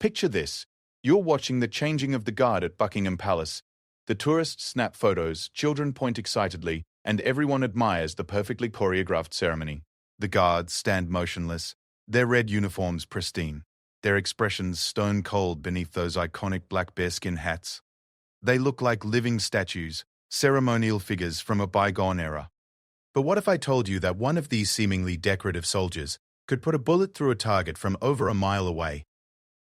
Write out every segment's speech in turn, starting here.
Picture this. You're watching the changing of the guard at Buckingham Palace. The tourists snap photos, children point excitedly, and everyone admires the perfectly choreographed ceremony. The guards stand motionless, their red uniforms pristine, their expressions stone cold beneath those iconic black bearskin hats. They look like living statues, ceremonial figures from a bygone era. But what if I told you that one of these seemingly decorative soldiers could put a bullet through a target from over a mile away?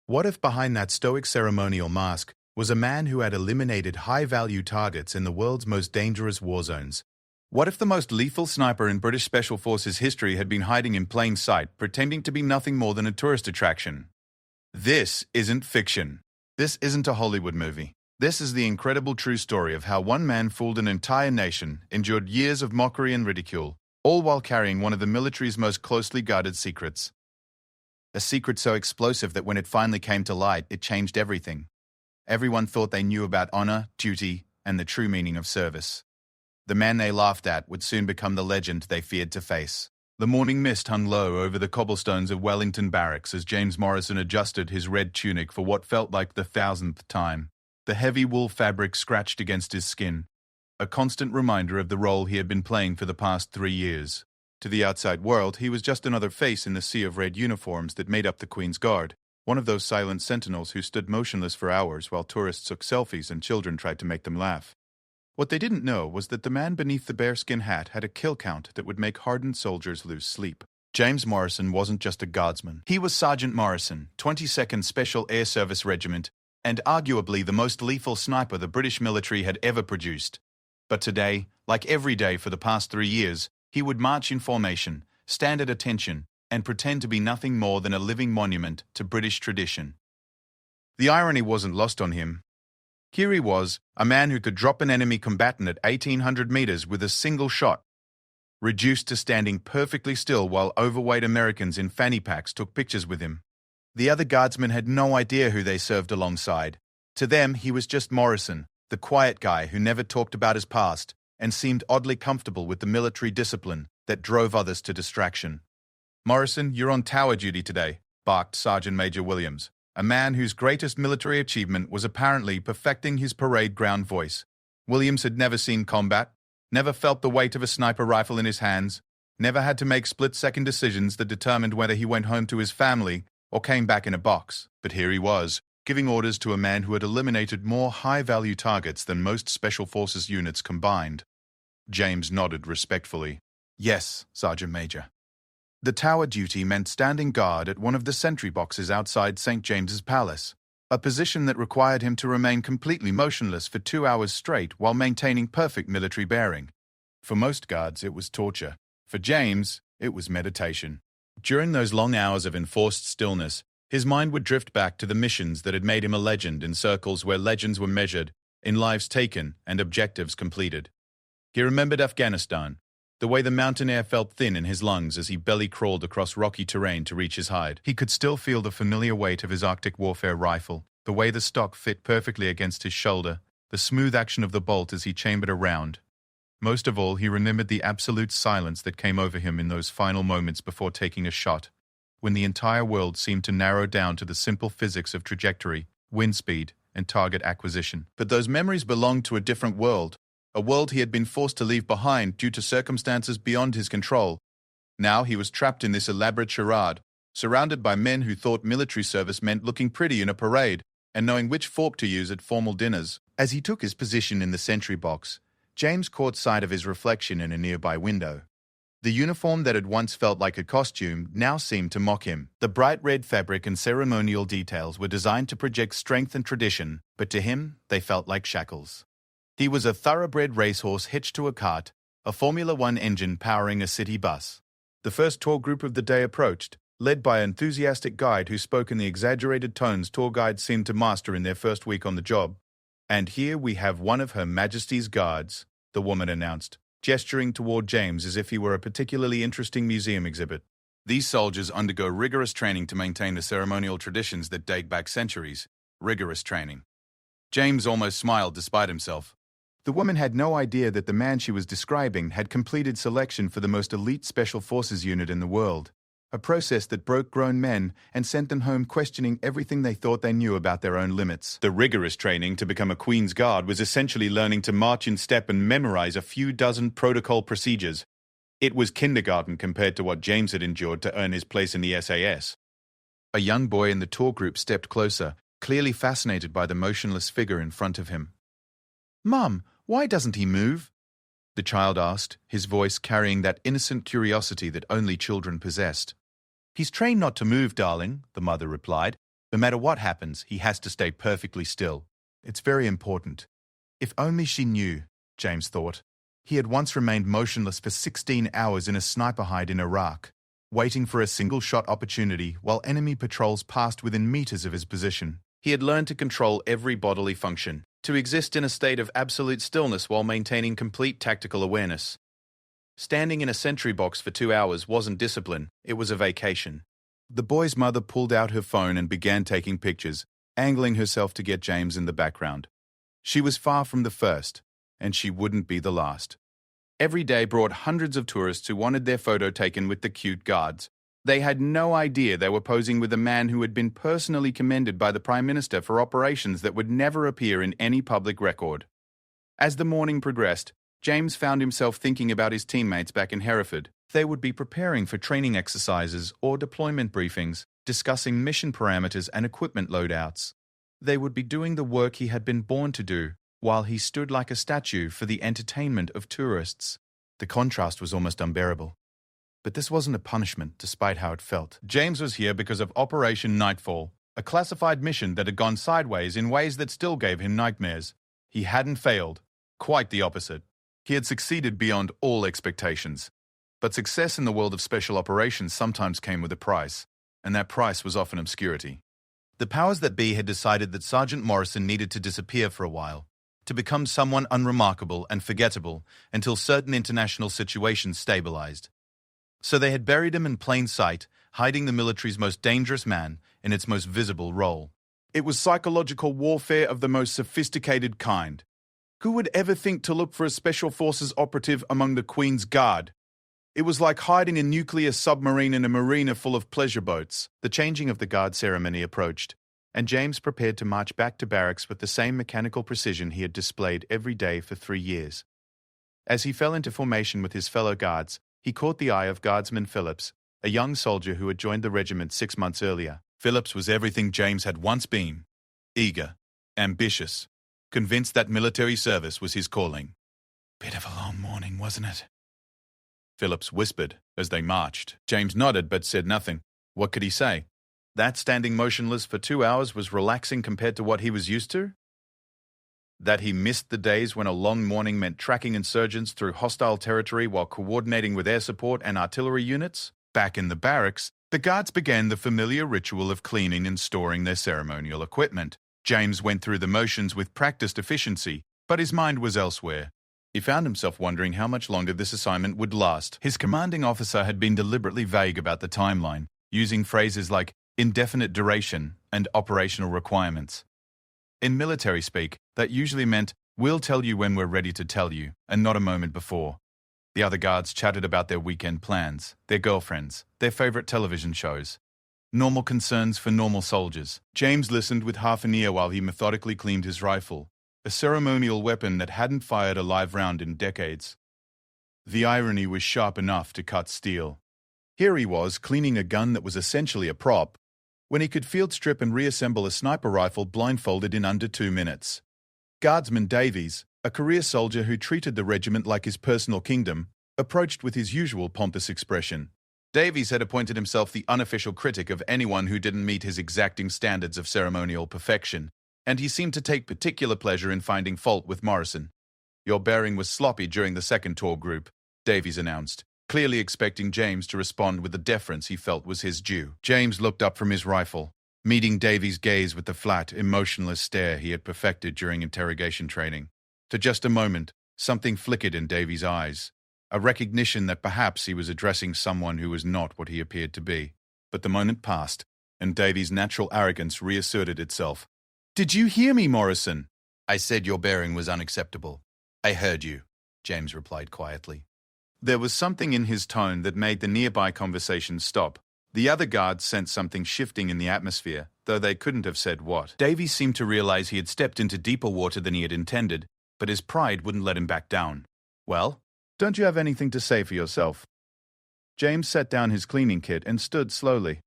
What if behind that stoic ceremonial mask was a man who had eliminated high-value targets in the world's most dangerous war zones? What if the most lethal sniper in British Special Forces history had been hiding in plain sight, pretending to be nothing more than a tourist attraction? This isn't fiction. This isn't a Hollywood movie. This is the incredible true story of how one man fooled an entire nation, endured years of mockery and ridicule, all while carrying one of the military's most closely guarded secrets. A secret so explosive that when it finally came to light, it changed everything. Everyone thought they knew about honor, duty, and the true meaning of service. The man they laughed at would soon become the legend they feared to face. The morning mist hung low over the cobblestones of Wellington Barracks as James Morrison adjusted his red tunic for what felt like the 1000th time. The heavy wool fabric scratched against his skin, a constant reminder of the role he had been playing for the past 3 years. To the outside world, he was just another face in the sea of red uniforms that made up the Queen's Guard, one of those silent sentinels who stood motionless for hours while tourists took selfies and children tried to make them laugh. What they didn't know was that the man beneath the bearskin hat had a kill count that would make hardened soldiers lose sleep. James Morrison wasn't just a guardsman. He was Sergeant Morrison, 22nd Special Air Service Regiment, and arguably the most lethal sniper the British military had ever produced. But today, like every day for the past 3 years, he would march in formation, stand at attention, and pretend to be nothing more than a living monument to British tradition. The irony wasn't lost on him. Here he was, a man who could drop an enemy combatant at 1,800 meters with a single shot, reduced to standing perfectly still while overweight Americans in fanny packs took pictures with him. The other guardsmen had no idea who they served alongside. To them, he was just Morrison, the quiet guy who never talked about his past, and seemed oddly comfortable with the military discipline that drove others to distraction. "Morrison, you're on tower duty today," barked Sergeant Major Williams, a man whose greatest military achievement was apparently perfecting his parade ground voice. Williams had never seen combat, never felt the weight of a sniper rifle in his hands, never had to make split-second decisions that determined whether he went home to his family or came back in a box. But here he was, giving orders to a man who had eliminated more high-value targets than most Special Forces units combined. James nodded respectfully. "Yes, Sergeant Major." The tower duty meant standing guard at one of the sentry boxes outside St. James's Palace, a position that required him to remain completely motionless for 2 hours straight while maintaining perfect military bearing. For most guards, it was torture. For James, it was meditation. During those long hours of enforced stillness, his mind would drift back to the missions that had made him a legend in circles where legends were measured, in lives taken and objectives completed. He remembered Afghanistan, the way the mountain air felt thin in his lungs as he belly crawled across rocky terrain to reach his hide. He could still feel the familiar weight of his Arctic warfare rifle, the way the stock fit perfectly against his shoulder, the smooth action of the bolt as he chambered a round. Most of all, he remembered the absolute silence that came over him in those final moments before taking a shot, when the entire world seemed to narrow down to the simple physics of trajectory, wind speed, and target acquisition. But those memories belonged to a different world, a world he had been forced to leave behind due to circumstances beyond his control. Now he was trapped in this elaborate charade, surrounded by men who thought military service meant looking pretty in a parade and knowing which fork to use at formal dinners. As he took his position in the sentry box, James caught sight of his reflection in a nearby window. The uniform that had once felt like a costume now seemed to mock him. The bright red fabric and ceremonial details were designed to project strength and tradition, but to him, they felt like shackles. He was a thoroughbred racehorse hitched to a cart, a Formula One engine powering a city bus. The first tour group of the day approached, led by an enthusiastic guide who spoke in the exaggerated tones tour guides seemed to master in their first week on the job. "And here we have one of Her Majesty's Guards," the woman announced, gesturing toward James as if he were a particularly interesting museum exhibit. "These soldiers undergo rigorous training to maintain the ceremonial traditions that date back centuries. Rigorous training." James almost smiled despite himself. The woman had no idea that the man she was describing had completed selection for the most elite Special Forces unit in the world, a process that broke grown men and sent them home questioning everything they thought they knew about their own limits. The rigorous training to become a Queen's Guard was essentially learning to march in step and memorize a few dozen protocol procedures. It was kindergarten compared to what James had endured to earn his place in the SAS. A young boy in the tour group stepped closer, clearly fascinated by the motionless figure in front of him. "Mum, why doesn't he move?" the child asked, his voice carrying that innocent curiosity that only children possessed. "He's trained not to move, darling," the mother replied. "No matter what happens, he has to stay perfectly still. It's very important." If only she knew, James thought. He had once remained motionless for 16 hours in a sniper hide in Iraq, waiting for a single-shot opportunity while enemy patrols passed within meters of his position. He had learned to control every bodily function, to exist in a state of absolute stillness while maintaining complete tactical awareness. Standing in a sentry box for 2 hours wasn't discipline, it was a vacation. The boy's mother pulled out her phone and began taking pictures, angling herself to get James in the background. She was far from the first, and she wouldn't be the last. Every day brought hundreds of tourists who wanted their photo taken with the cute guards. They had no idea they were posing with a man who had been personally commended by the Prime Minister for operations that would never appear in any public record. As the morning progressed, James found himself thinking about his teammates back in Hereford. They would be preparing for training exercises or deployment briefings, discussing mission parameters and equipment loadouts. They would be doing the work he had been born to do, while he stood like a statue for the entertainment of tourists. The contrast was almost unbearable. But this wasn't a punishment, despite how it felt. James was here because of Operation Nightfall, a classified mission that had gone sideways in ways that still gave him nightmares. He hadn't failed. Quite the opposite. He had succeeded beyond all expectations. But success in the world of special operations sometimes came with a price, and that price was often obscurity. The powers that be had decided that Sergeant Morrison needed to disappear for a while, to become someone unremarkable and forgettable until certain international situations stabilized. So they had buried him in plain sight, hiding the military's most dangerous man in its most visible role. It was psychological warfare of the most sophisticated kind. Who would ever think to look for a Special Forces operative among the Queen's Guard? It was like hiding a nuclear submarine in a marina full of pleasure boats. The changing of the guard ceremony approached, and James prepared to march back to barracks with the same mechanical precision he had displayed every day for 3 years. As he fell into formation with his fellow guards, he caught the eye of Guardsman Phillips, a young soldier who had joined the regiment 6 months earlier. Phillips was everything James had once been: eager, ambitious, convinced that military service was his calling. "Bit of a long morning, wasn't it?" Phillips whispered as they marched. James nodded but said nothing. What could he say? That standing motionless for 2 hours was relaxing compared to what he was used to? That he missed the days when a long morning meant tracking insurgents through hostile territory while coordinating with air support and artillery units? Back in the barracks, the guards began the familiar ritual of cleaning and storing their ceremonial equipment. James went through the motions with practiced efficiency, but his mind was elsewhere. He found himself wondering how much longer this assignment would last. His commanding officer had been deliberately vague about the timeline, using phrases like indefinite duration and operational requirements. In military speak, that usually meant, "We'll tell you when we're ready to tell you," and not a moment before. The other guards chatted about their weekend plans, their girlfriends, their favorite television shows. Normal concerns for normal soldiers. James listened with half an ear while he methodically cleaned his rifle, a ceremonial weapon that hadn't fired a live round in decades. The irony was sharp enough to cut steel. Here he was, cleaning a gun that was essentially a prop, when he could field strip and reassemble a sniper rifle blindfolded in under 2 minutes. Guardsman Davies, a career soldier who treated the regiment like his personal kingdom, approached with his usual pompous expression. Davies had appointed himself the unofficial critic of anyone who didn't meet his exacting standards of ceremonial perfection, and he seemed to take particular pleasure in finding fault with Morrison. "Your bearing was sloppy during the second tour group," Davies announced, clearly expecting James to respond with the deference he felt was his due. James looked up from his rifle, meeting Davies' gaze with the flat, emotionless stare he had perfected during interrogation training. For just a moment, something flickered in Davies' eyes, a recognition that perhaps he was addressing someone who was not what he appeared to be. But the moment passed, and Davies' natural arrogance reasserted itself. "Did you hear me, Morrison?" "I said your bearing was unacceptable. I heard you," James replied quietly. There was something in his tone that made the nearby conversation stop. The other guards sensed something shifting in the atmosphere, though they couldn't have said what. Davies seemed to realize he had stepped into deeper water than he had intended, but his pride wouldn't let him back down. "Well, don't you have anything to say for yourself?" James set down his cleaning kit and stood slowly.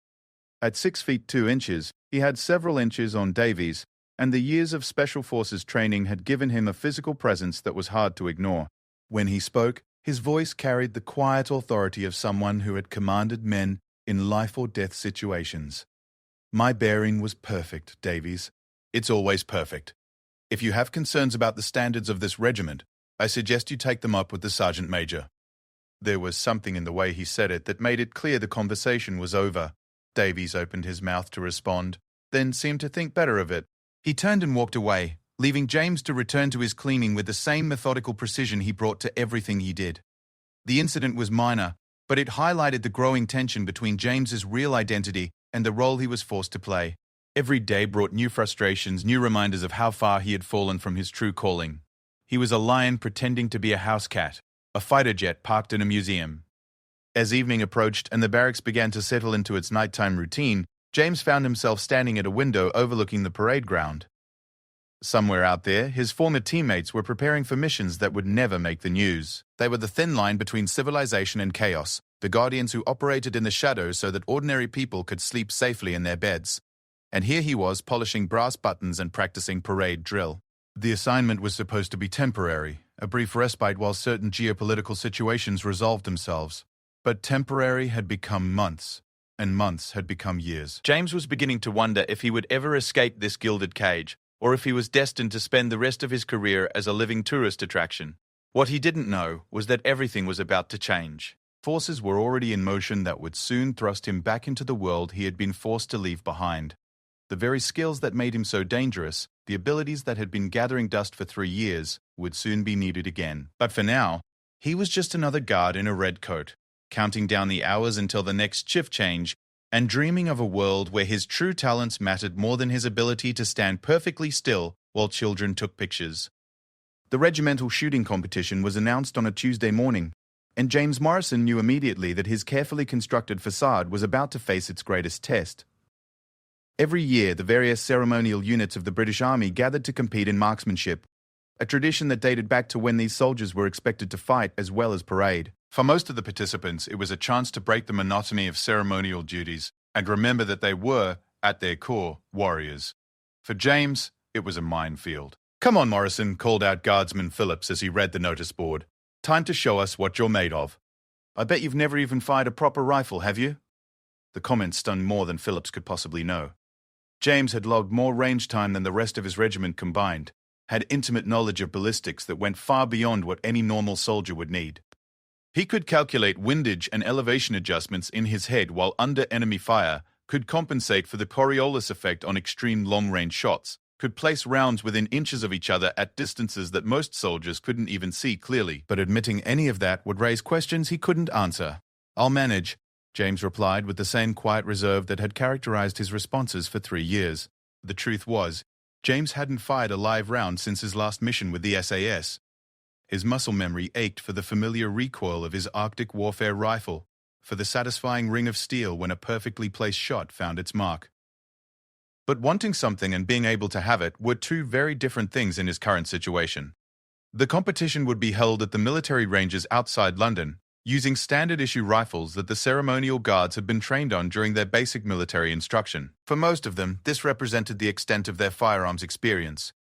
At 6 feet 2 inches, he had several inches on Davies, and the years of Special Forces training had given him a physical presence that was hard to ignore. When he spoke, his voice carried the quiet authority of someone who had commanded men in life-or-death situations. "My bearing was perfect, Davies. It's always perfect. If you have concerns about the standards of this regiment, I suggest you take them up with the Sergeant Major." There was something in the way he said it that made it clear the conversation was over. Davies opened his mouth to respond, then seemed to think better of it. He turned and walked away, leaving James to return to his cleaning with the same methodical precision he brought to everything he did. The incident was minor, but it highlighted the growing tension between James's real identity and the role he was forced to play. Every day brought new frustrations, new reminders of how far he had fallen from his true calling. He was a lion pretending to be a house cat, a fighter jet parked in a museum. As evening approached and the barracks began to settle into its nighttime routine, James found himself standing at a window overlooking the parade ground. Somewhere out there, his former teammates were preparing for missions that would never make the news. They were the thin line between civilization and chaos, the guardians who operated in the shadows so that ordinary people could sleep safely in their beds. And here he was polishing brass buttons and practicing parade drill. The assignment was supposed to be temporary, a brief respite while certain geopolitical situations resolved themselves. But temporary had become months, and months had become years. James was beginning to wonder if he would ever escape this gilded cage, or if he was destined to spend the rest of his career as a living tourist attraction. What he didn't know was that everything was about to change. Forces were already in motion that would soon thrust him back into the world he had been forced to leave behind. The very skills that made him so dangerous, the abilities that had been gathering dust for 3 years, would soon be needed again. But for now, he was just another guard in a red coat, counting down the hours until the next shift change, and dreaming of a world where his true talents mattered more than his ability to stand perfectly still while children took pictures. The regimental shooting competition was announced on a Tuesday morning, and James Morrison knew immediately that his carefully constructed facade was about to face its greatest test. Every year, the various ceremonial units of the British Army gathered to compete in marksmanship, a tradition that dated back to when these soldiers were expected to fight as well as parade. For most of the participants, it was a chance to break the monotony of ceremonial duties and remember that they were, at their core, warriors. For James, it was a minefield. "Come on, Morrison," called out Guardsman Phillips as he read the notice board. "Time to show us what you're made of. I bet you've never even fired a proper rifle, have you?" The comment stung more than Phillips could possibly know. James had logged more range time than the rest of his regiment combined, had intimate knowledge of ballistics that went far beyond what any normal soldier would need. He could calculate windage and elevation adjustments in his head while under enemy fire, could compensate for the Coriolis effect on extreme long-range shots, could place rounds within inches of each other at distances that most soldiers couldn't even see clearly. But admitting any of that would raise questions he couldn't answer. "I'll manage," James replied with the same quiet reserve that had characterized his responses for 3 years. The truth was, James hadn't fired a live round since his last mission with the SAS. His muscle memory ached for the familiar recoil of his Arctic warfare rifle, for the satisfying ring of steel when a perfectly placed shot found its mark. But wanting something and being able to have it were two very different things in his current situation. The competition would be held at the military ranges outside London, using standard-issue rifles that the ceremonial guards had been trained on during their basic military instruction. For most of them, this represented the extent of their firearms experience.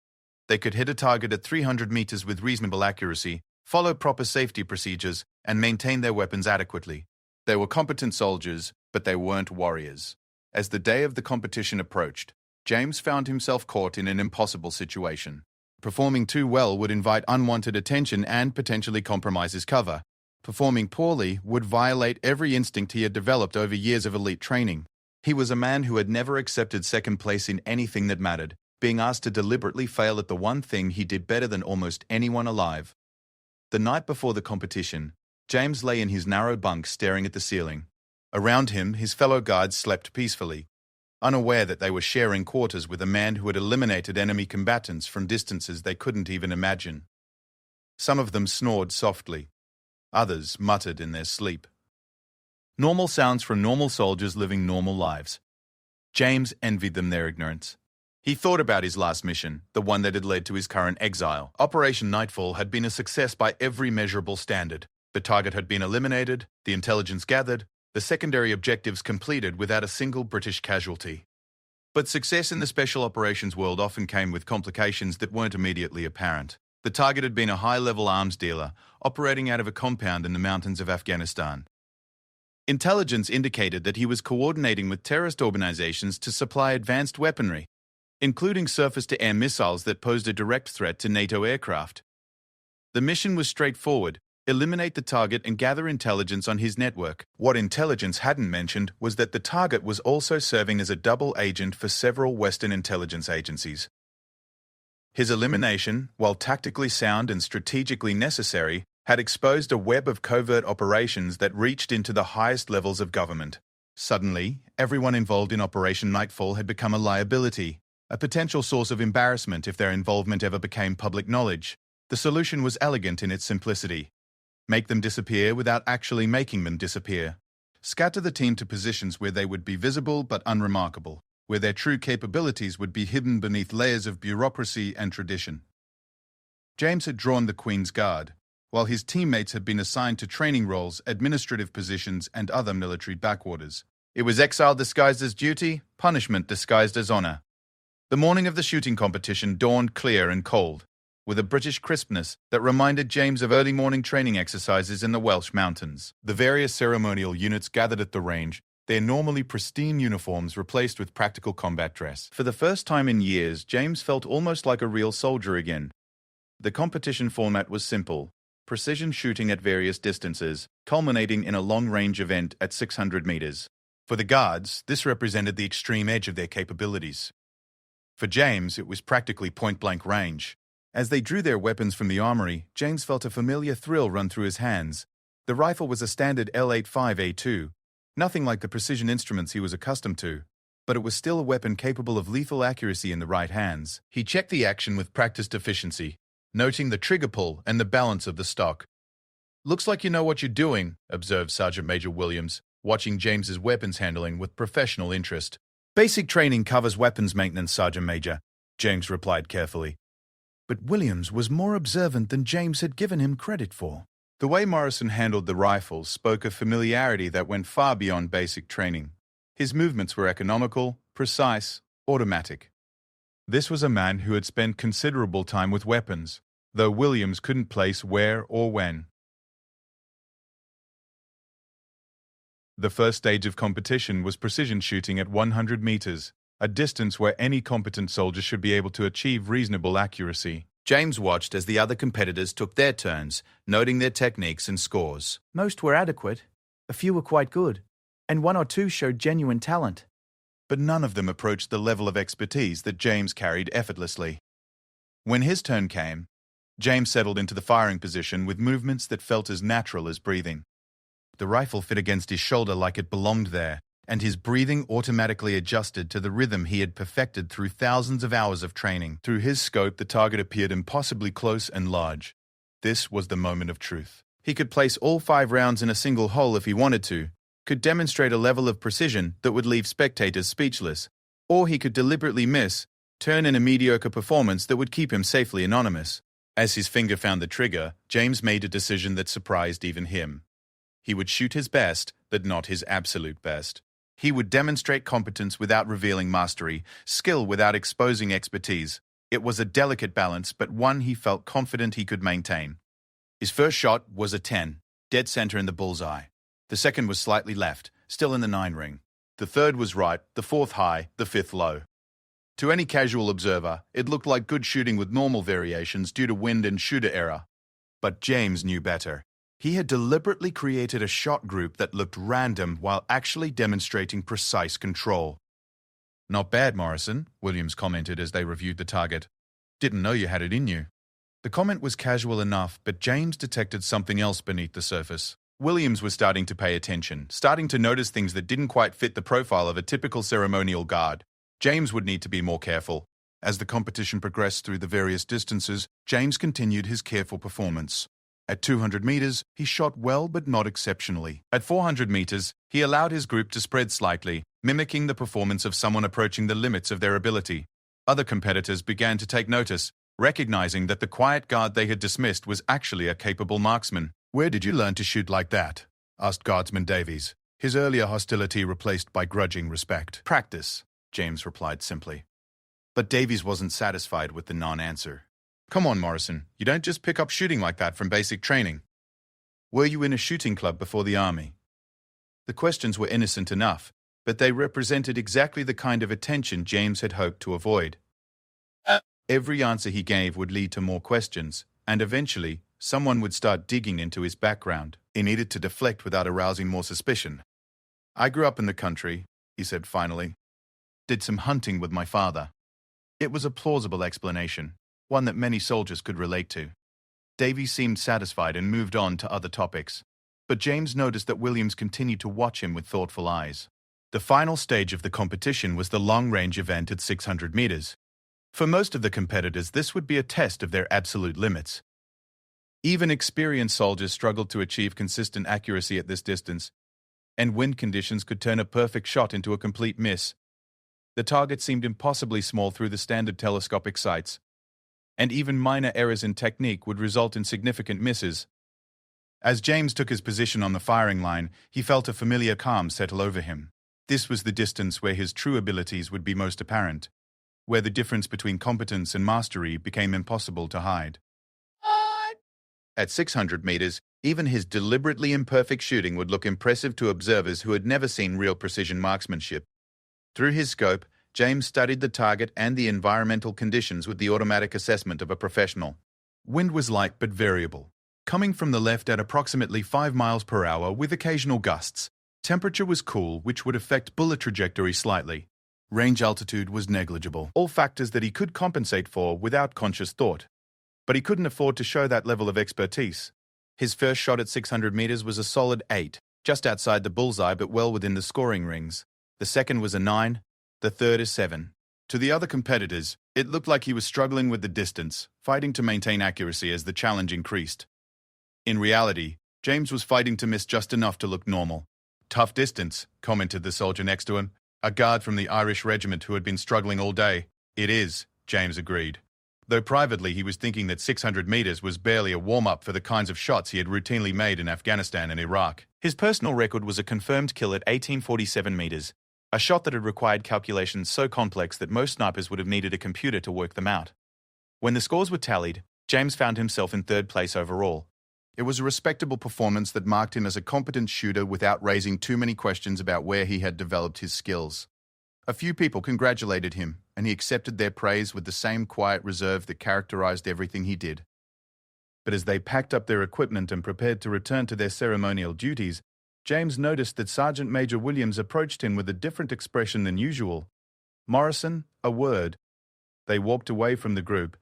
They could hit a target at 300 meters with reasonable accuracy, follow proper safety procedures, and maintain their weapons adequately. They were competent soldiers, but they weren't warriors. As the day of the competition approached, James found himself caught in an impossible situation. Performing too well would invite unwanted attention and potentially compromise his cover. Performing poorly would violate every instinct he had developed over years of elite training. He was a man who had never accepted second place in anything that mattered, being asked to deliberately fail at the one thing he did better than almost anyone alive. The night before the competition, James lay in his narrow bunk staring at the ceiling. Around him, his fellow guards slept peacefully, unaware that they were sharing quarters with a man who had eliminated enemy combatants from distances they couldn't even imagine. Some of them snored softly. Others muttered in their sleep. Normal sounds from normal soldiers living normal lives. James envied them their ignorance. He thought about his last mission, the one that had led to his current exile. Operation Nightfall had been a success by every measurable standard. The target had been eliminated, the intelligence gathered, the secondary objectives completed without a single British casualty. But success in the special operations world often came with complications that weren't immediately apparent. The target had been a high-level arms dealer, operating out of a compound in the mountains of Afghanistan. Intelligence indicated that he was coordinating with terrorist organizations to supply advanced weaponry, including surface-to-air missiles that posed a direct threat to NATO aircraft. The mission was straightforward: eliminate the target and gather intelligence on his network. What intelligence hadn't mentioned was that the target was also serving as a double agent for several Western intelligence agencies. His elimination, while tactically sound and strategically necessary, had exposed a web of covert operations that reached into the highest levels of government. Suddenly, everyone involved in Operation Nightfall had become a liability, a potential source of embarrassment if their involvement ever became public knowledge. The solution was elegant in its simplicity: make them disappear without actually making them disappear. Scatter the team to positions where they would be visible but unremarkable, where their true capabilities would be hidden beneath layers of bureaucracy and tradition. James had drawn the Queen's Guard, while his teammates had been assigned to training roles, administrative positions, and other military backwaters. It was exile disguised as duty, punishment disguised as honor. The morning of the shooting competition dawned clear and cold, with a British crispness that reminded James of early morning training exercises in the Welsh mountains. The various ceremonial units gathered at the range, their normally pristine uniforms replaced with practical combat dress. For the first time in years, James felt almost like a real soldier again. The competition format was simple: precision shooting at various distances, culminating in a long-range event at 600 meters. For the Guards, this represented the extreme edge of their capabilities. For James, it was practically point-blank range. As they drew their weapons from the armory, James felt a familiar thrill run through his hands. The rifle was a standard L85A2, nothing like the precision instruments he was accustomed to, but it was still a weapon capable of lethal accuracy in the right hands. He checked the action with practiced efficiency, noting the trigger pull and the balance of the stock. "Looks like you know what you're doing," observed Sergeant Major Williams, watching James's weapons handling with professional interest. "Basic training covers weapons maintenance, Sergeant Major," James replied carefully. But Williams was more observant than James had given him credit for. The way Morrison handled the rifle spoke of familiarity that went far beyond basic training. His movements were economical, precise, automatic. This was a man who had spent considerable time with weapons, though Williams couldn't place where or when. The first stage of competition was precision shooting at 100 meters, a distance where any competent soldier should be able to achieve reasonable accuracy. James watched as the other competitors took their turns, noting their techniques and scores. Most were adequate, a few were quite good, and one or two showed genuine talent. But none of them approached the level of expertise that James carried effortlessly. When his turn came, James settled into the firing position with movements that felt as natural as breathing. The rifle fit against his shoulder like it belonged there, and his breathing automatically adjusted to the rhythm he had perfected through thousands of hours of training. Through his scope, the target appeared impossibly close and large. This was the moment of truth. He could place all 5 rounds in a single hole if he wanted to, could demonstrate a level of precision that would leave spectators speechless, or he could deliberately miss, turn in a mediocre performance that would keep him safely anonymous. As his finger found the trigger, James made a decision that surprised even him. He would shoot his best, but not his absolute best. He would demonstrate competence without revealing mastery, skill without exposing expertise. It was a delicate balance, but one he felt confident he could maintain. His first shot was a 10, dead center in the bullseye. The second was slightly left, still in the 9 ring. The third was right, the fourth high, the fifth low. To any casual observer, it looked like good shooting with normal variations due to wind and shooter error. But James knew better. He had deliberately created a shot group that looked random while actually demonstrating precise control. "Not bad, Morrison," Williams commented as they reviewed the target. "Didn't know you had it in you." The comment was casual enough, but James detected something else beneath the surface. Williams was starting to pay attention, starting to notice things that didn't quite fit the profile of a typical ceremonial guard. James would need to be more careful. As the competition progressed through the various distances, James continued his careful performance. At 200 meters, he shot well but not exceptionally. At 400 meters, He allowed his group to spread slightly, mimicking the performance of someone approaching the limits of their ability. Other competitors began to take notice, recognizing that the quiet guard they had dismissed was actually a capable marksman. "Where did you learn to shoot like that?" asked Guardsman Davies, his earlier hostility replaced by grudging respect. "Practice," James replied simply. But Davies wasn't satisfied with the non-answer. "Come on, Morrison, you don't just pick up shooting like that from basic training. Were you in a shooting club before the army?" The questions were innocent enough, but they represented exactly the kind of attention James had hoped to avoid. Every answer he gave would lead to more questions, and eventually, someone would start digging into his background. He needed to deflect without arousing more suspicion. "I grew up in the country," he said finally. "Did some hunting with my father." It was a plausible explanation, one that many soldiers could relate to. Davies seemed satisfied and moved on to other topics. But James noticed that Williams continued to watch him with thoughtful eyes. The final stage of the competition was the long-range event at 600 meters. For most of the competitors, this would be a test of their absolute limits. Even experienced soldiers struggled to achieve consistent accuracy at this distance, and wind conditions could turn a perfect shot into a complete miss. The target seemed impossibly small through the standard telescopic sights, and even minor errors in technique would result in significant misses. As James took his position on the firing line, he felt a familiar calm settle over him. This was the distance where his true abilities would be most apparent, where the difference between competence and mastery became impossible to hide. At 600 meters, even his deliberately imperfect shooting would look impressive to observers who had never seen real precision marksmanship. Through his scope, James studied the target and the environmental conditions with the automatic assessment of a professional. Wind was light but variable, coming from the left at approximately 5 miles per hour with occasional gusts. Temperature was cool, which would affect bullet trajectory slightly. Range altitude was negligible, all factors that he could compensate for without conscious thought. But he couldn't afford to show that level of expertise. His first shot at 600 meters was a solid 8, just outside the bullseye but well within the scoring rings. The second was a 9, the third a 7. To the other competitors, it looked like he was struggling with the distance, fighting to maintain accuracy as the challenge increased. In reality, James was fighting to miss just enough to look normal. "Tough distance," commented the soldier next to him, a guard from the Irish regiment who had been struggling all day. "It is," James agreed. Though privately he was thinking that 600 meters was barely a warm-up for the kinds of shots he had routinely made in Afghanistan and Iraq. His personal record was a confirmed kill at 1847 meters, a shot that had required calculations so complex that most snipers would have needed a computer to work them out. When the scores were tallied, James found himself in third place overall. It was a respectable performance that marked him as a competent shooter without raising too many questions about where he had developed his skills. A few people congratulated him, and he accepted their praise with the same quiet reserve that characterized everything he did. But as they packed up their equipment and prepared to return to their ceremonial duties, James noticed that Sergeant Major Williams approached him with a different expression than usual. "Morrison, a word." They walked away from the group,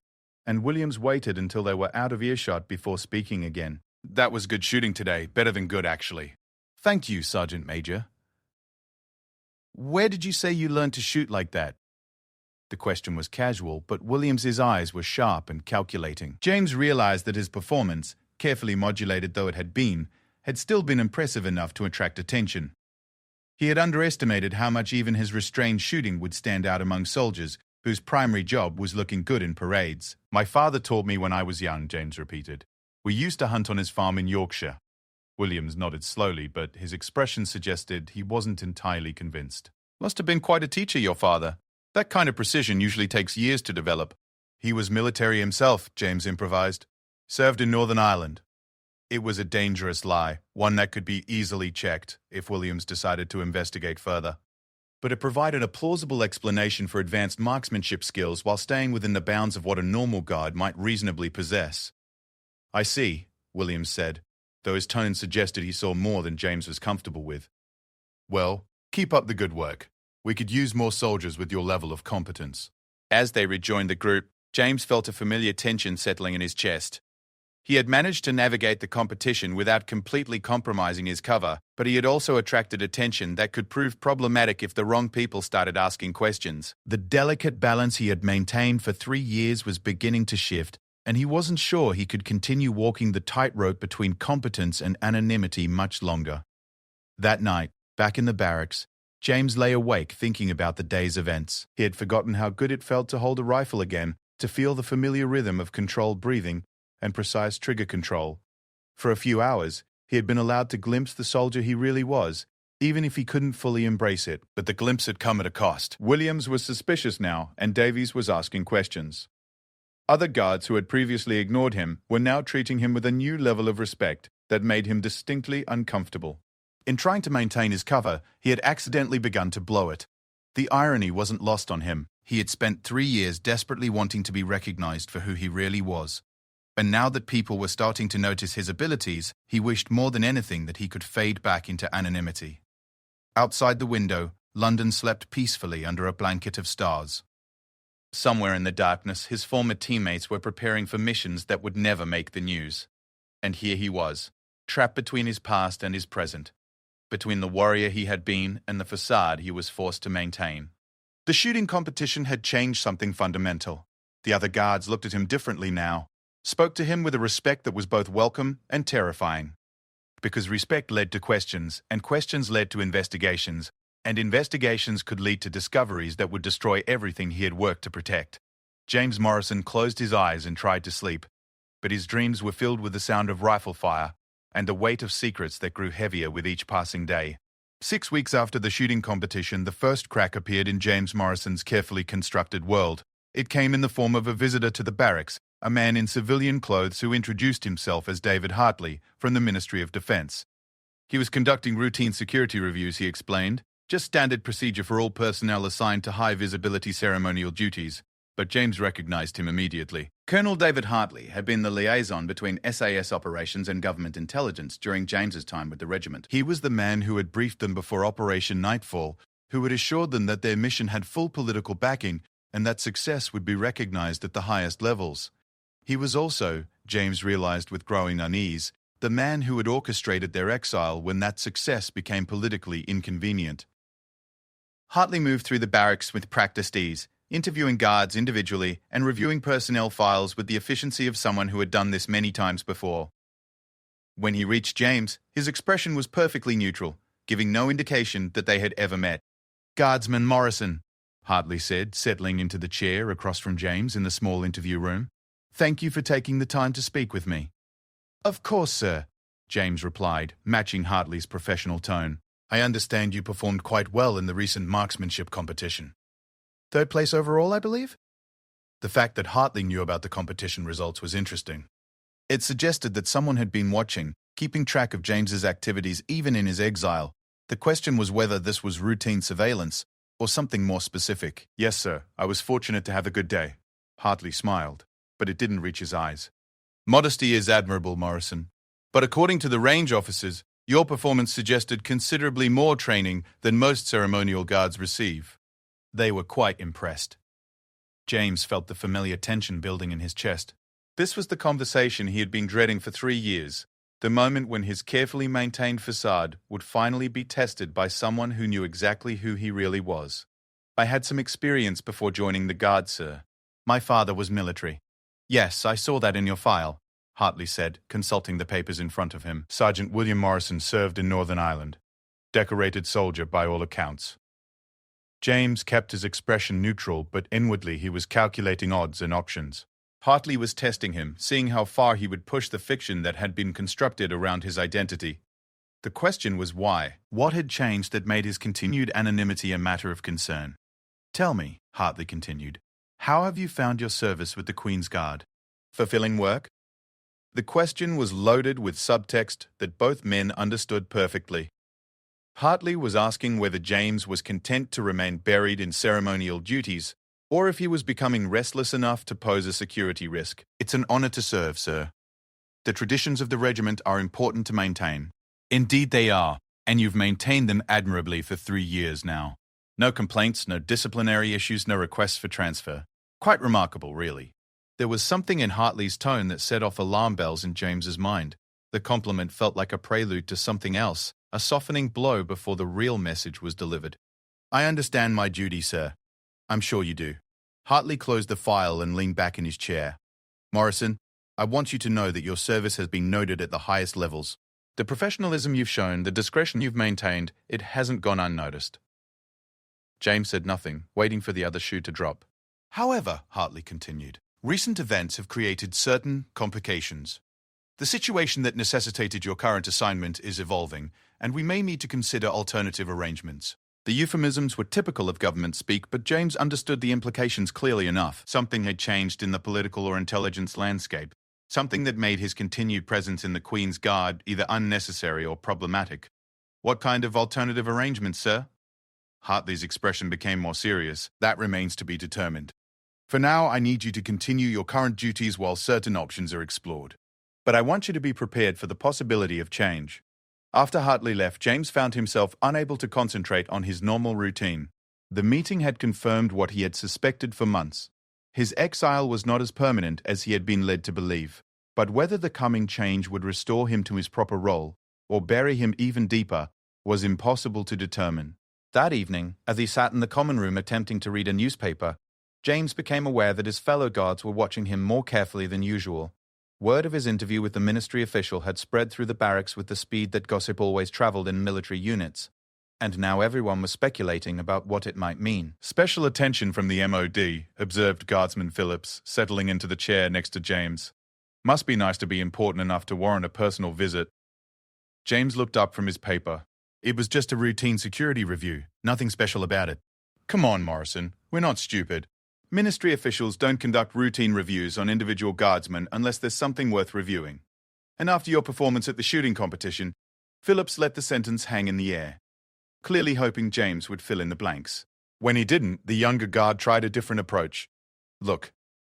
and Williams waited until they were out of earshot before speaking again. "That was good shooting today, better than good, actually." "Thank you, Sergeant Major." "Where did you say you learned to shoot like that?" The question was casual, but Williams's eyes were sharp and calculating. James realized that his performance, carefully modulated though it had still been impressive enough to attract attention. He had underestimated how much even his restrained shooting would stand out among soldiers whose primary job was looking good in parades. "My father taught me when I was young," James repeated. "We used to hunt on his farm in Yorkshire." Williams nodded slowly, but his expression suggested he wasn't entirely convinced. "Must have been quite a teacher, your father. That kind of precision usually takes years to develop." "He was military himself," James improvised. "Served in Northern Ireland." It was a dangerous lie, one that could be easily checked if Williams decided to investigate further. But it provided a plausible explanation for advanced marksmanship skills while staying within the bounds of what a normal guard might reasonably possess. "I see," Williams said, though his tone suggested he saw more than James was comfortable with. "Well, keep up the good work. We could use more soldiers with your level of competence." As they rejoined the group, James felt a familiar tension settling in his chest. He had managed to navigate the competition without completely compromising his cover, but he had also attracted attention that could prove problematic if the wrong people started asking questions. The delicate balance he had maintained for 3 years was beginning to shift, and he wasn't sure he could continue walking the tightrope between competence and anonymity much longer. That night, Back in the barracks, James lay awake thinking about the day's events. He had forgotten how good it felt to hold a rifle again, to feel the familiar rhythm of controlled breathing and precise trigger control. For a few hours, he had been allowed to glimpse the soldier he really was, even if he couldn't fully embrace it. But the glimpse had come at a cost. Williams was suspicious now, and Davies was asking questions. Other guards who had previously ignored him were now treating him with a new level of respect that made him distinctly uncomfortable. In trying to maintain his cover, he had accidentally begun to blow it. The irony wasn't lost on him. He had spent 3 years desperately wanting to be recognized for who he really was. And now that people were starting to notice his abilities, he wished more than anything that he could fade back into anonymity. Outside the window, London slept peacefully under a blanket of stars. Somewhere in the darkness, his former teammates were preparing for missions that would never make the news. And here he was, trapped between his past and his present, between the warrior he had been and the facade he was forced to maintain. The shooting competition had changed something fundamental. The other guards looked at him differently now, spoke to him with a respect that was both welcome and terrifying. Because respect led to questions, and questions led to investigations, and investigations could lead to discoveries that would destroy everything he had worked to protect. James Morrison closed his eyes and tried to sleep, but his dreams were filled with the sound of rifle fire and the weight of secrets that grew heavier with each passing day. 6 weeks after the shooting competition, the first crack appeared in James Morrison's carefully constructed world. It came in the form of a visitor to the barracks, a man in civilian clothes who introduced himself as David Hartley from the Ministry of Defense. He was conducting routine security reviews, he explained, just standard procedure for all personnel assigned to high-visibility ceremonial duties, but James recognized him immediately. Colonel David Hartley had been the liaison between SAS operations and government intelligence during James's time with the regiment. He was the man who had briefed them before Operation Nightfall, who had assured them that their mission had full political backing and that success would be recognized at the highest levels. He was also, James realized with growing unease, the man who had orchestrated their exile when that success became politically inconvenient. Hartley moved through the barracks with practiced ease, interviewing guards individually and reviewing personnel files with the efficiency of someone who had done this many times before. When he reached James, his expression was perfectly neutral, giving no indication that they had ever met. "Guardsman Morrison," Hartley said, settling into the chair across from James in the small interview room. "Thank you for taking the time to speak with me." "Of course, sir," James replied, matching Hartley's professional tone. "I understand you performed quite well in the recent marksmanship competition. 3rd place overall, I believe?" The fact that Hartley knew about the competition results was interesting. It suggested that someone had been watching, keeping track of James's activities even in his exile. The question was whether this was routine surveillance or something more specific. "Yes, sir. I was fortunate to have a good day." Hartley smiled, but it didn't reach his eyes. "Modesty is admirable, Morrison. But according to the range officers, your performance suggested considerably more training than most ceremonial guards receive." They were quite impressed. James felt the familiar tension building in his chest. This was the conversation he had been dreading for 3 years, the moment when his carefully maintained facade would finally be tested by someone who knew exactly who he really was. "I had some experience before joining the Guard, sir. My father was military." "Yes, I saw that in your file," Hartley said, consulting the papers in front of him. "Sergeant William Morrison served in Northern Ireland. Decorated soldier by all accounts." James kept his expression neutral, but inwardly he was calculating odds and options. Hartley was testing him, seeing how far he would push the fiction that had been constructed around his identity. The question was why. What had changed that made his continued anonymity a matter of concern? "Tell me," Hartley continued, "how have you found your service with the Queen's Guard? Fulfilling work?" The question was loaded with subtext that both men understood perfectly. Hartley was asking whether James was content to remain buried in ceremonial duties, or if he was becoming restless enough to pose a security risk. "It's an honor to serve, sir. The traditions of the regiment are important to maintain." "Indeed they are, and you've maintained them admirably for 3 years now. No complaints, no disciplinary issues, no requests for transfer. Quite remarkable, really." There was something in Hartley's tone that set off alarm bells in James's mind. The compliment felt like a prelude to something else, a softening blow before the real message was delivered. "I understand my duty, sir." "I'm sure you do." Hartley closed the file and leaned back in his chair. "Morrison, I want you to know that your service has been noted at the highest levels. The professionalism you've shown, the discretion you've maintained, it hasn't gone unnoticed. James said nothing, waiting for the other shoe to drop. However, Hartley continued, recent events have created certain complications. The situation that necessitated your current assignment is evolving, and we may need to consider alternative arrangements. The euphemisms were typical of government speak, but James understood the implications clearly enough. Something had changed in the political or intelligence landscape, something that made his continued presence in the Queen's Guard either unnecessary or problematic. What kind of alternative arrangements, sir? Hartley's expression became more serious. That remains to be determined. For now, I need you to continue your current duties while certain options are explored. But I want you to be prepared for the possibility of change. After Hartley left, James found himself unable to concentrate on his normal routine. The meeting had confirmed what he had suspected for months. His exile was not as permanent as he had been led to believe. But whether the coming change would restore him to his proper role, or bury him even deeper, was impossible to determine. That evening, as he sat in the common room attempting to read a newspaper, James became aware that his fellow guards were watching him more carefully than usual. Word of his interview with the ministry official had spread through the barracks with the speed that gossip always traveled in military units, and now everyone was speculating about what it might mean. Special attention from the MOD, observed Guardsman Phillips, settling into the chair next to James. Must be nice to be important enough to warrant a personal visit. James looked up from his paper. It was just a routine security review, nothing special about it. Come on, Morrison, we're not stupid. Ministry officials don't conduct routine reviews on individual guardsmen unless there's something worth reviewing. And after your performance at the shooting competition, Phillips let the sentence hang in the air, clearly hoping James would fill in the blanks. When he didn't, the younger guard tried a different approach. Look,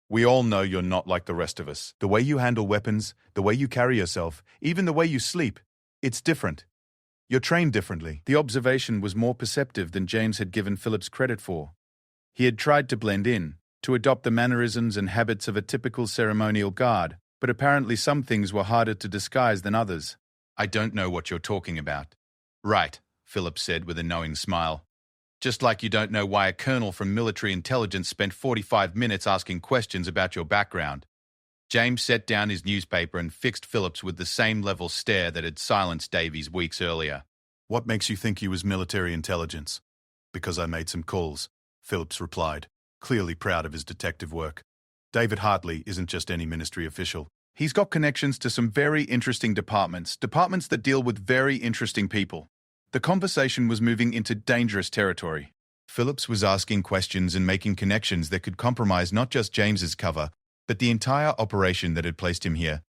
we all know you're not like the rest of us. The way you handle weapons, the way you carry yourself, even the way you sleep, it's different. You're trained differently. The observation was more perceptive than James had given Phillips credit for. He had tried to blend in, to adopt the mannerisms and habits of a typical ceremonial guard, but apparently some things were harder to disguise than others. I don't know what you're talking about. Right, Phillips said with a knowing smile. Just like you don't know why a colonel from military intelligence spent 45 minutes asking questions about your background. James set down his newspaper and fixed Phillips with the same level stare that had silenced Davies weeks earlier. What makes you think he was military intelligence? Because I made some calls, Phillips replied, clearly proud of his detective work. David Hartley isn't just any ministry official. He's got connections to some very interesting departments that deal with very interesting people. The conversation was moving into dangerous territory. Phillips was asking questions and making connections that could compromise not just James's cover, but the entire operation that had placed him here.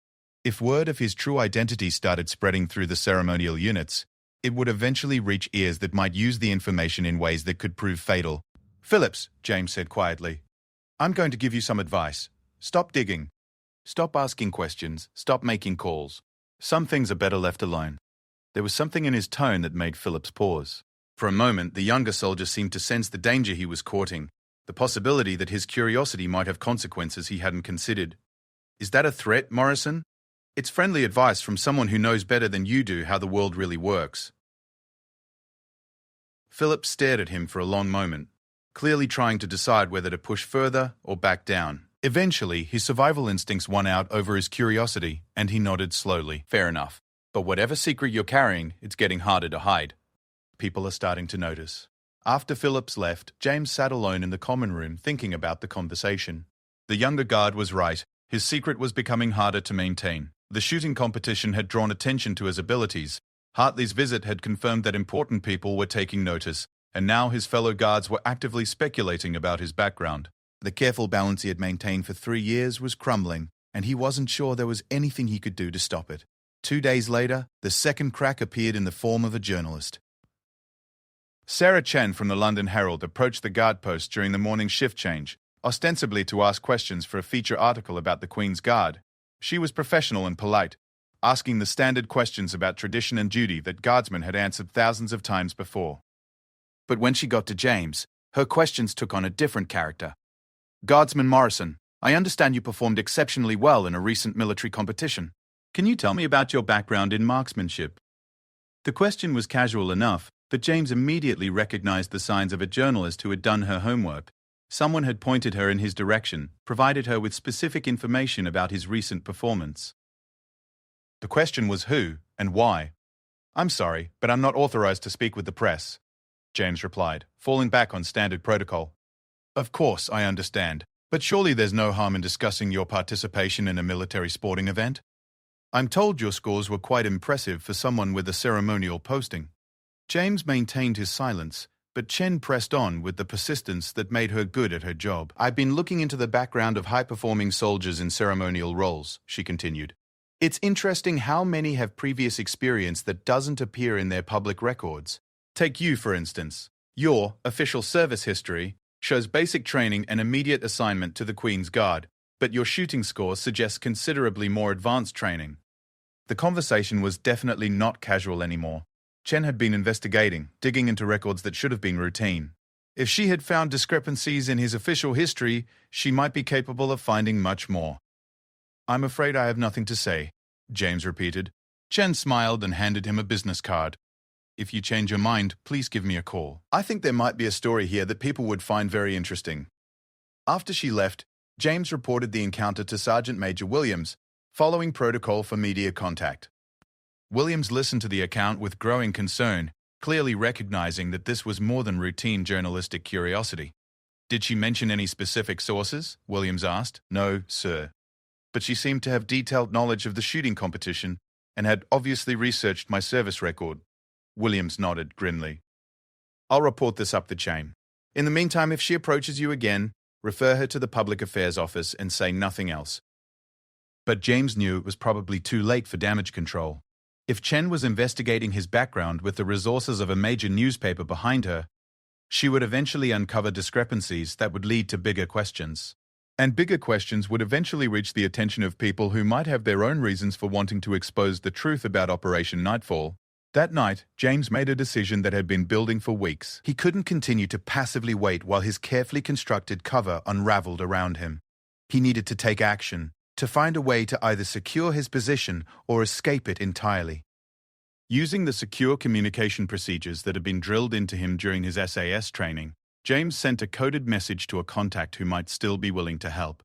If word of his true identity started spreading through the ceremonial units, it would eventually reach ears that might use the information in ways that could prove fatal. Phillips, James said quietly, I'm going to give you some advice. Stop digging. Stop asking questions. Stop making calls. Some things are better left alone. There was something in his tone that made Phillips pause. For a moment, the younger soldier seemed to sense the danger he was courting, the possibility that his curiosity might have consequences he hadn't considered. Is that a threat, Morrison? It's friendly advice from someone who knows better than you do how the world really works. Phillips stared at him for a long moment, clearly trying to decide whether to push further or back down. Eventually, his survival instincts won out over his curiosity, and he nodded slowly. Fair enough. But whatever secret you're carrying, it's getting harder to hide. People are starting to notice. After Phillips left, James sat alone in the common room thinking about the conversation. The younger guard was right. His secret was becoming harder to maintain. The shooting competition had drawn attention to his abilities. Hartley's visit had confirmed that important people were taking notice, and now his fellow guards were actively speculating about his background. The careful balance he had maintained for 3 years was crumbling, and he wasn't sure there was anything he could do to stop it. 2 days later, the second crack appeared in the form of a journalist. Sarah Chen from the London Herald approached the guard post during the morning shift change, ostensibly to ask questions for a feature article about the Queen's Guard. She was professional and polite, asking the standard questions about tradition and duty that guardsmen had answered thousands of times before. But when she got to James, her questions took on a different character. Guardsman Morrison, I understand you performed exceptionally well in a recent military competition. Can you tell me about your background in marksmanship? The question was casual enough, but James immediately recognized the signs of a journalist who had done her homework. Someone had pointed her in his direction, provided her with specific information about his recent performance. The question was who and why. "I'm sorry, but I'm not authorized to speak with the press," James replied, falling back on standard protocol. "Of course, I understand, but surely there's no harm in discussing your participation in a military sporting event? I'm told your scores were quite impressive for someone with a ceremonial posting." James maintained his silence, but Chen pressed on with the persistence that made her good at her job. "I've been looking into the background of high-performing soldiers in ceremonial roles," she continued. "It's interesting how many have previous experience that doesn't appear in their public records. Take you, for instance. Your official service history shows basic training and immediate assignment to the Queen's Guard, but your shooting score suggests considerably more advanced training." The conversation was definitely not casual anymore. Chen had been investigating, digging into records that should have been routine. If she had found discrepancies in his official history, she might be capable of finding much more. "I'm afraid I have nothing to say," James repeated. Chen smiled and handed him a business card. "If you change your mind, please give me a call. I think there might be a story here that people would find very interesting." After she left, James reported the encounter to Sergeant Major Williams, following protocol for media contact. Williams listened to the account with growing concern, clearly recognizing that this was more than routine journalistic curiosity. "Did she mention any specific sources?" Williams asked. "No, sir. But she seemed to have detailed knowledge of the shooting competition and had obviously researched my service record." Williams nodded grimly. "I'll report this up the chain. In the meantime, if she approaches you again, refer her to the Public Affairs Office and say nothing else." But James knew it was probably too late for damage control. If Chen was investigating his background with the resources of a major newspaper behind her, she would eventually uncover discrepancies that would lead to bigger questions. And bigger questions would eventually reach the attention of people who might have their own reasons for wanting to expose the truth about Operation Nightfall. That night, James made a decision that had been building for weeks. He couldn't continue to passively wait while his carefully constructed cover unraveled around him. He needed to take action, to find a way to either secure his position or escape it entirely. Using the secure communication procedures that had been drilled into him during his SAS training, James sent a coded message to a contact who might still be willing to help.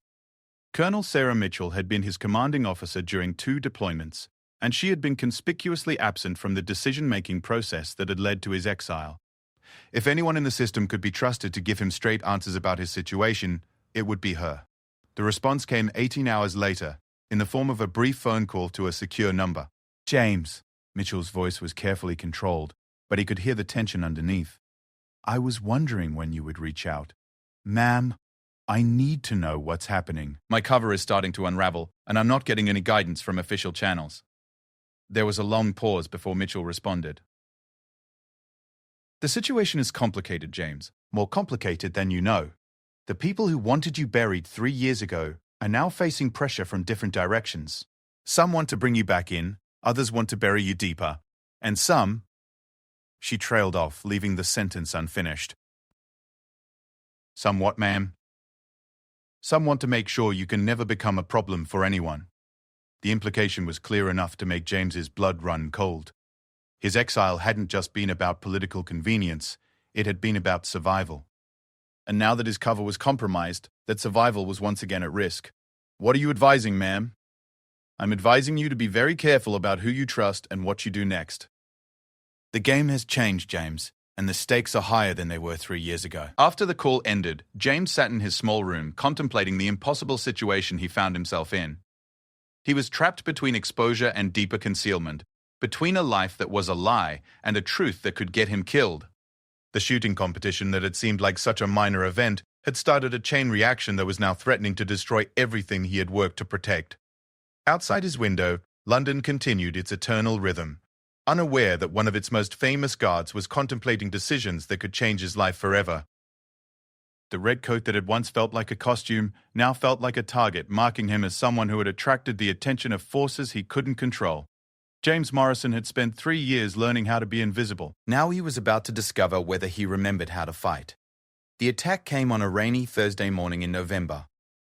Colonel Sarah Mitchell had been his commanding officer during 2 deployments, and she had been conspicuously absent from the decision-making process that had led to his exile. If anyone in the system could be trusted to give him straight answers about his situation, it would be her. The response came 18 hours later, in the form of a brief phone call to a secure number. "James," Mitchell's voice was carefully controlled, but he could hear the tension underneath. "I was wondering when you would reach out. Ma'am, I need to know what's happening. My cover is starting to unravel, and I'm not getting any guidance from official channels." There was a long pause before Mitchell responded. "The situation is complicated, James. More complicated than you know. The people who wanted you buried 3 years ago are now facing pressure from different directions. Some want to bring you back in, others want to bury you deeper, and some—" She trailed off, leaving the sentence unfinished. "Some what, ma'am?" "Some want to make sure you can never become a problem for anyone." The implication was clear enough to make James's blood run cold. His exile hadn't just been about political convenience, it had been about survival. And now that his cover was compromised, that survival was once again at risk. "What are you advising, ma'am?" "I'm advising you to be very careful about who you trust and what you do next." "The game has changed, James, and the stakes are higher than they were 3 years ago." After the call ended, James sat in his small room, contemplating the impossible situation he found himself in. He was trapped between exposure and deeper concealment, between a life that was a lie and a truth that could get him killed. The shooting competition that had seemed like such a minor event had started a chain reaction that was now threatening to destroy everything he had worked to protect. Outside his window, London continued its eternal rhythm, unaware that one of its most famous guards was contemplating decisions that could change his life forever. The red coat that had once felt like a costume now felt like a target, marking him as someone who had attracted the attention of forces he couldn't control. James Morrison had spent 3 years learning how to be invisible. Now he was about to discover whether he remembered how to fight. The attack came on a rainy Thursday morning in November,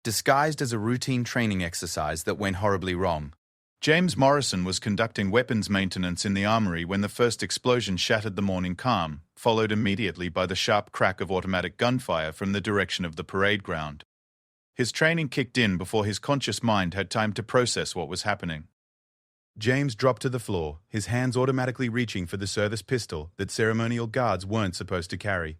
disguised as a routine training exercise that went horribly wrong. James Morrison was conducting weapons maintenance in the armory when the first explosion shattered the morning calm, followed immediately by the sharp crack of automatic gunfire from the direction of the parade ground. His training kicked in before his conscious mind had time to process what was happening. James dropped to the floor, his hands automatically reaching for the service pistol that ceremonial guards weren't supposed to carry.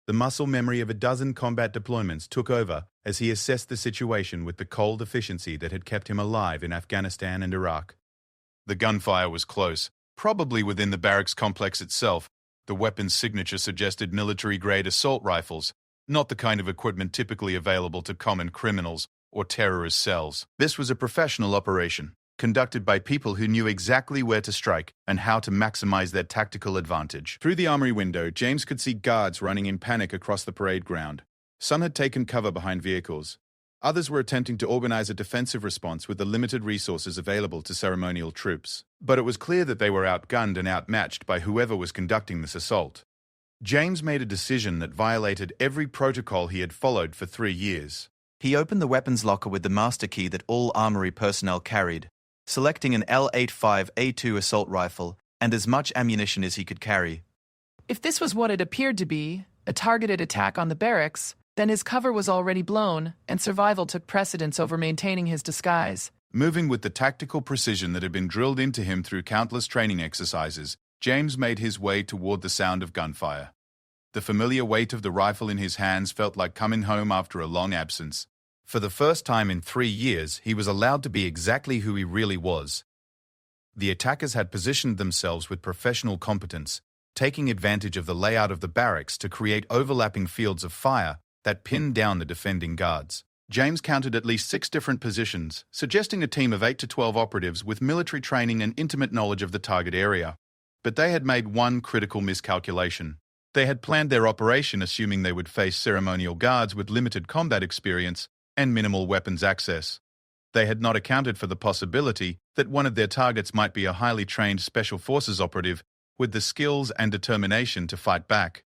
The muscle memory of a dozen combat deployments took over as he assessed the situation with the cold efficiency that had kept him alive in Afghanistan and Iraq. The gunfire was close, probably within the barracks complex itself. The weapon's signature suggested military-grade assault rifles, not the kind of equipment typically available to common criminals or terrorist cells. This was a professional operation, conducted by people who knew exactly where to strike and how to maximize their tactical advantage. Through the armory window, James could see guards running in panic across the parade ground. Some had taken cover behind vehicles. Others were attempting to organize a defensive response with the limited resources available to ceremonial troops. But it was clear that they were outgunned and outmatched by whoever was conducting this assault. James made a decision that violated every protocol he had followed for 3 years. He opened the weapons locker with the master key that all armory personnel carried, selecting an L85A2 assault rifle and as much ammunition as he could carry. If this was what it appeared to be, a targeted attack on the barracks, then his cover was already blown, and survival took precedence over maintaining his disguise. Moving with the tactical precision that had been drilled into him through countless training exercises, James made his way toward the sound of gunfire. The familiar weight of the rifle in his hands felt like coming home after a long absence. For the first time in 3 years, he was allowed to be exactly who he really was. The attackers had positioned themselves with professional competence, taking advantage of the layout of the barracks to create overlapping fields of fire that pinned down the defending guards. James counted at least 6 different positions, suggesting a team of 8 to 12 operatives with military training and intimate knowledge of the target area. But they had made one critical miscalculation. They had planned their operation assuming they would face ceremonial guards with limited combat experience and minimal weapons access. They had not accounted for the possibility that one of their targets might be a highly trained Special Forces operative with the skills and determination to fight back.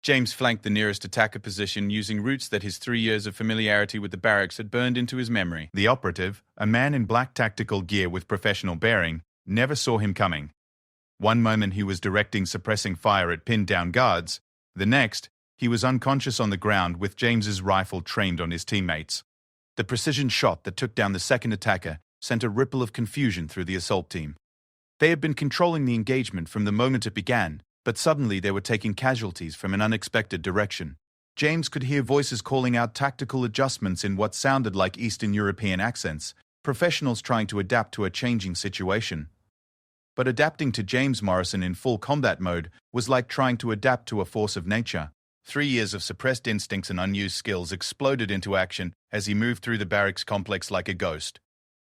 James flanked the nearest attacker position using routes that his 3 years of familiarity with the barracks had burned into his memory. The operative, a man in black tactical gear with professional bearing, never saw him coming. One moment he was directing suppressing fire at pinned-down guards. The next, he was unconscious on the ground with James's rifle trained on his teammates. The precision shot that took down the second attacker sent a ripple of confusion through the assault team. They had been controlling the engagement from the moment it began, but suddenly they were taking casualties from an unexpected direction. James could hear voices calling out tactical adjustments in what sounded like Eastern European accents, professionals trying to adapt to a changing situation. But adapting to James Morrison in full combat mode was like trying to adapt to a force of nature. 3 years of suppressed instincts and unused skills exploded into action as he moved through the barracks complex like a ghost.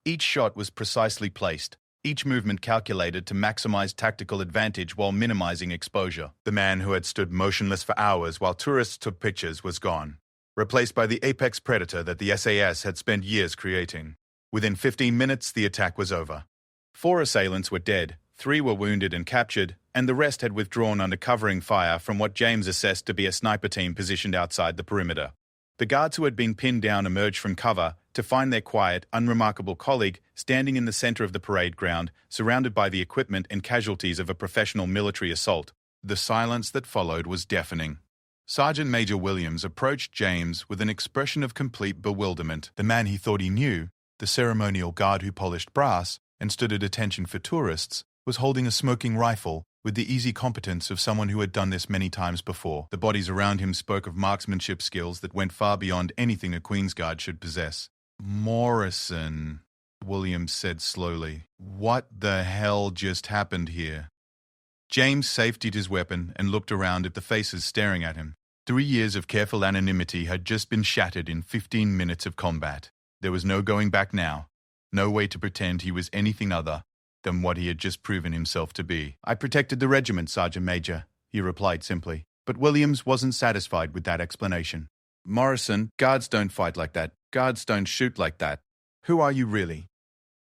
Each shot was precisely placed, each movement calculated to maximize tactical advantage while minimizing exposure. The man who had stood motionless for hours while tourists took pictures was gone, replaced by the apex predator that the SAS had spent years creating. Within 15 minutes, the attack was over. 4 assailants were dead, 3 were wounded and captured, and the rest had withdrawn under covering fire from what James assessed to be a sniper team positioned outside the perimeter. The guards who had been pinned down emerged from cover to find their quiet, unremarkable colleague standing in the center of the parade ground, surrounded by the equipment and casualties of a professional military assault. The silence that followed was deafening. Sergeant Major Williams approached James with an expression of complete bewilderment. The man he thought he knew, the ceremonial guard who polished brass and stood at attention for tourists, was holding a smoking rifle with the easy competence of someone who had done this many times before. The bodies around him spoke of marksmanship skills that went far beyond anything a Queen's Guard should possess. "Morrison," Williams said slowly. "What the hell just happened here?" James safetied his weapon and looked around at the faces staring at him. 3 years of careful anonymity had just been shattered in 15 minutes of combat. There was no going back now. No way to pretend he was anything other than what he had just proven himself to be. "I protected the regiment, Sergeant Major," he replied simply. But Williams wasn't satisfied with that explanation. "Morrison, guards don't fight like that. Guards don't shoot like that. Who are you really?"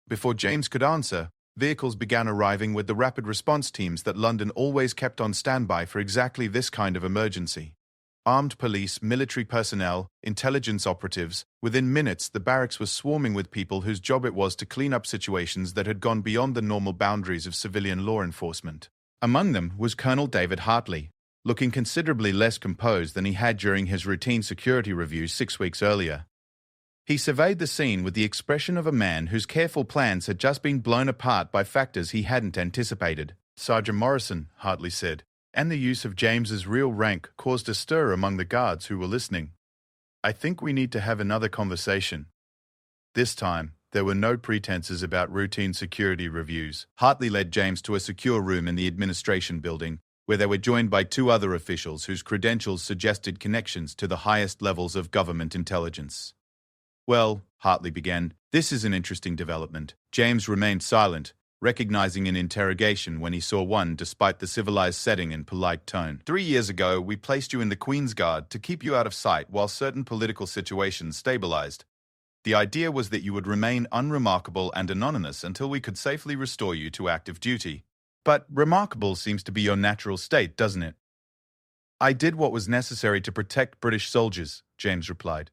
Before James could answer, vehicles began arriving with the rapid response teams that London always kept on standby for exactly this kind of emergency. Armed police, military personnel, intelligence operatives. Within minutes, the barracks was swarming with people whose job it was to clean up situations that had gone beyond the normal boundaries of civilian law enforcement. Among them was Colonel David Hartley, looking considerably less composed than he had during his routine security review 6 weeks earlier. He surveyed the scene with the expression of a man whose careful plans had just been blown apart by factors he hadn't anticipated. "Sergeant Morrison," Hartley said, and the use of James's real rank caused a stir among the guards who were listening. "I think we need to have another conversation." This time, there were no pretenses about routine security reviews. Hartley led James to a secure room in the administration building, where they were joined by two other officials whose credentials suggested connections to the highest levels of government intelligence. "Well," Hartley began, "this is an interesting development." James remained silent, recognizing an interrogation when he saw one despite the civilized setting and polite tone. "3 years ago, we placed you in the Queen's Guard to keep you out of sight while certain political situations stabilized. The idea was that you would remain unremarkable and anonymous until we could safely restore you to active duty. But remarkable seems to be your natural state, doesn't it?" "I did what was necessary to protect British soldiers," James replied.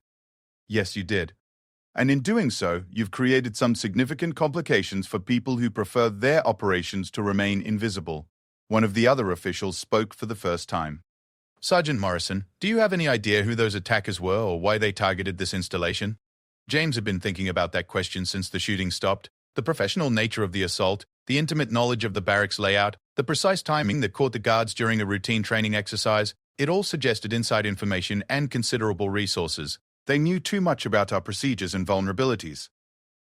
"Yes, you did. And in doing so, you've created some significant complications for people who prefer their operations to remain invisible." One of the other officials spoke for the first time. "Sergeant Morrison, do you have any idea who those attackers were or why they targeted this installation?" James had been thinking about that question since the shooting stopped. The professional nature of the assault, the intimate knowledge of the barracks layout, the precise timing that caught the guards during a routine training exercise, it all suggested inside information and considerable resources. They knew too much about our procedures and vulnerabilities.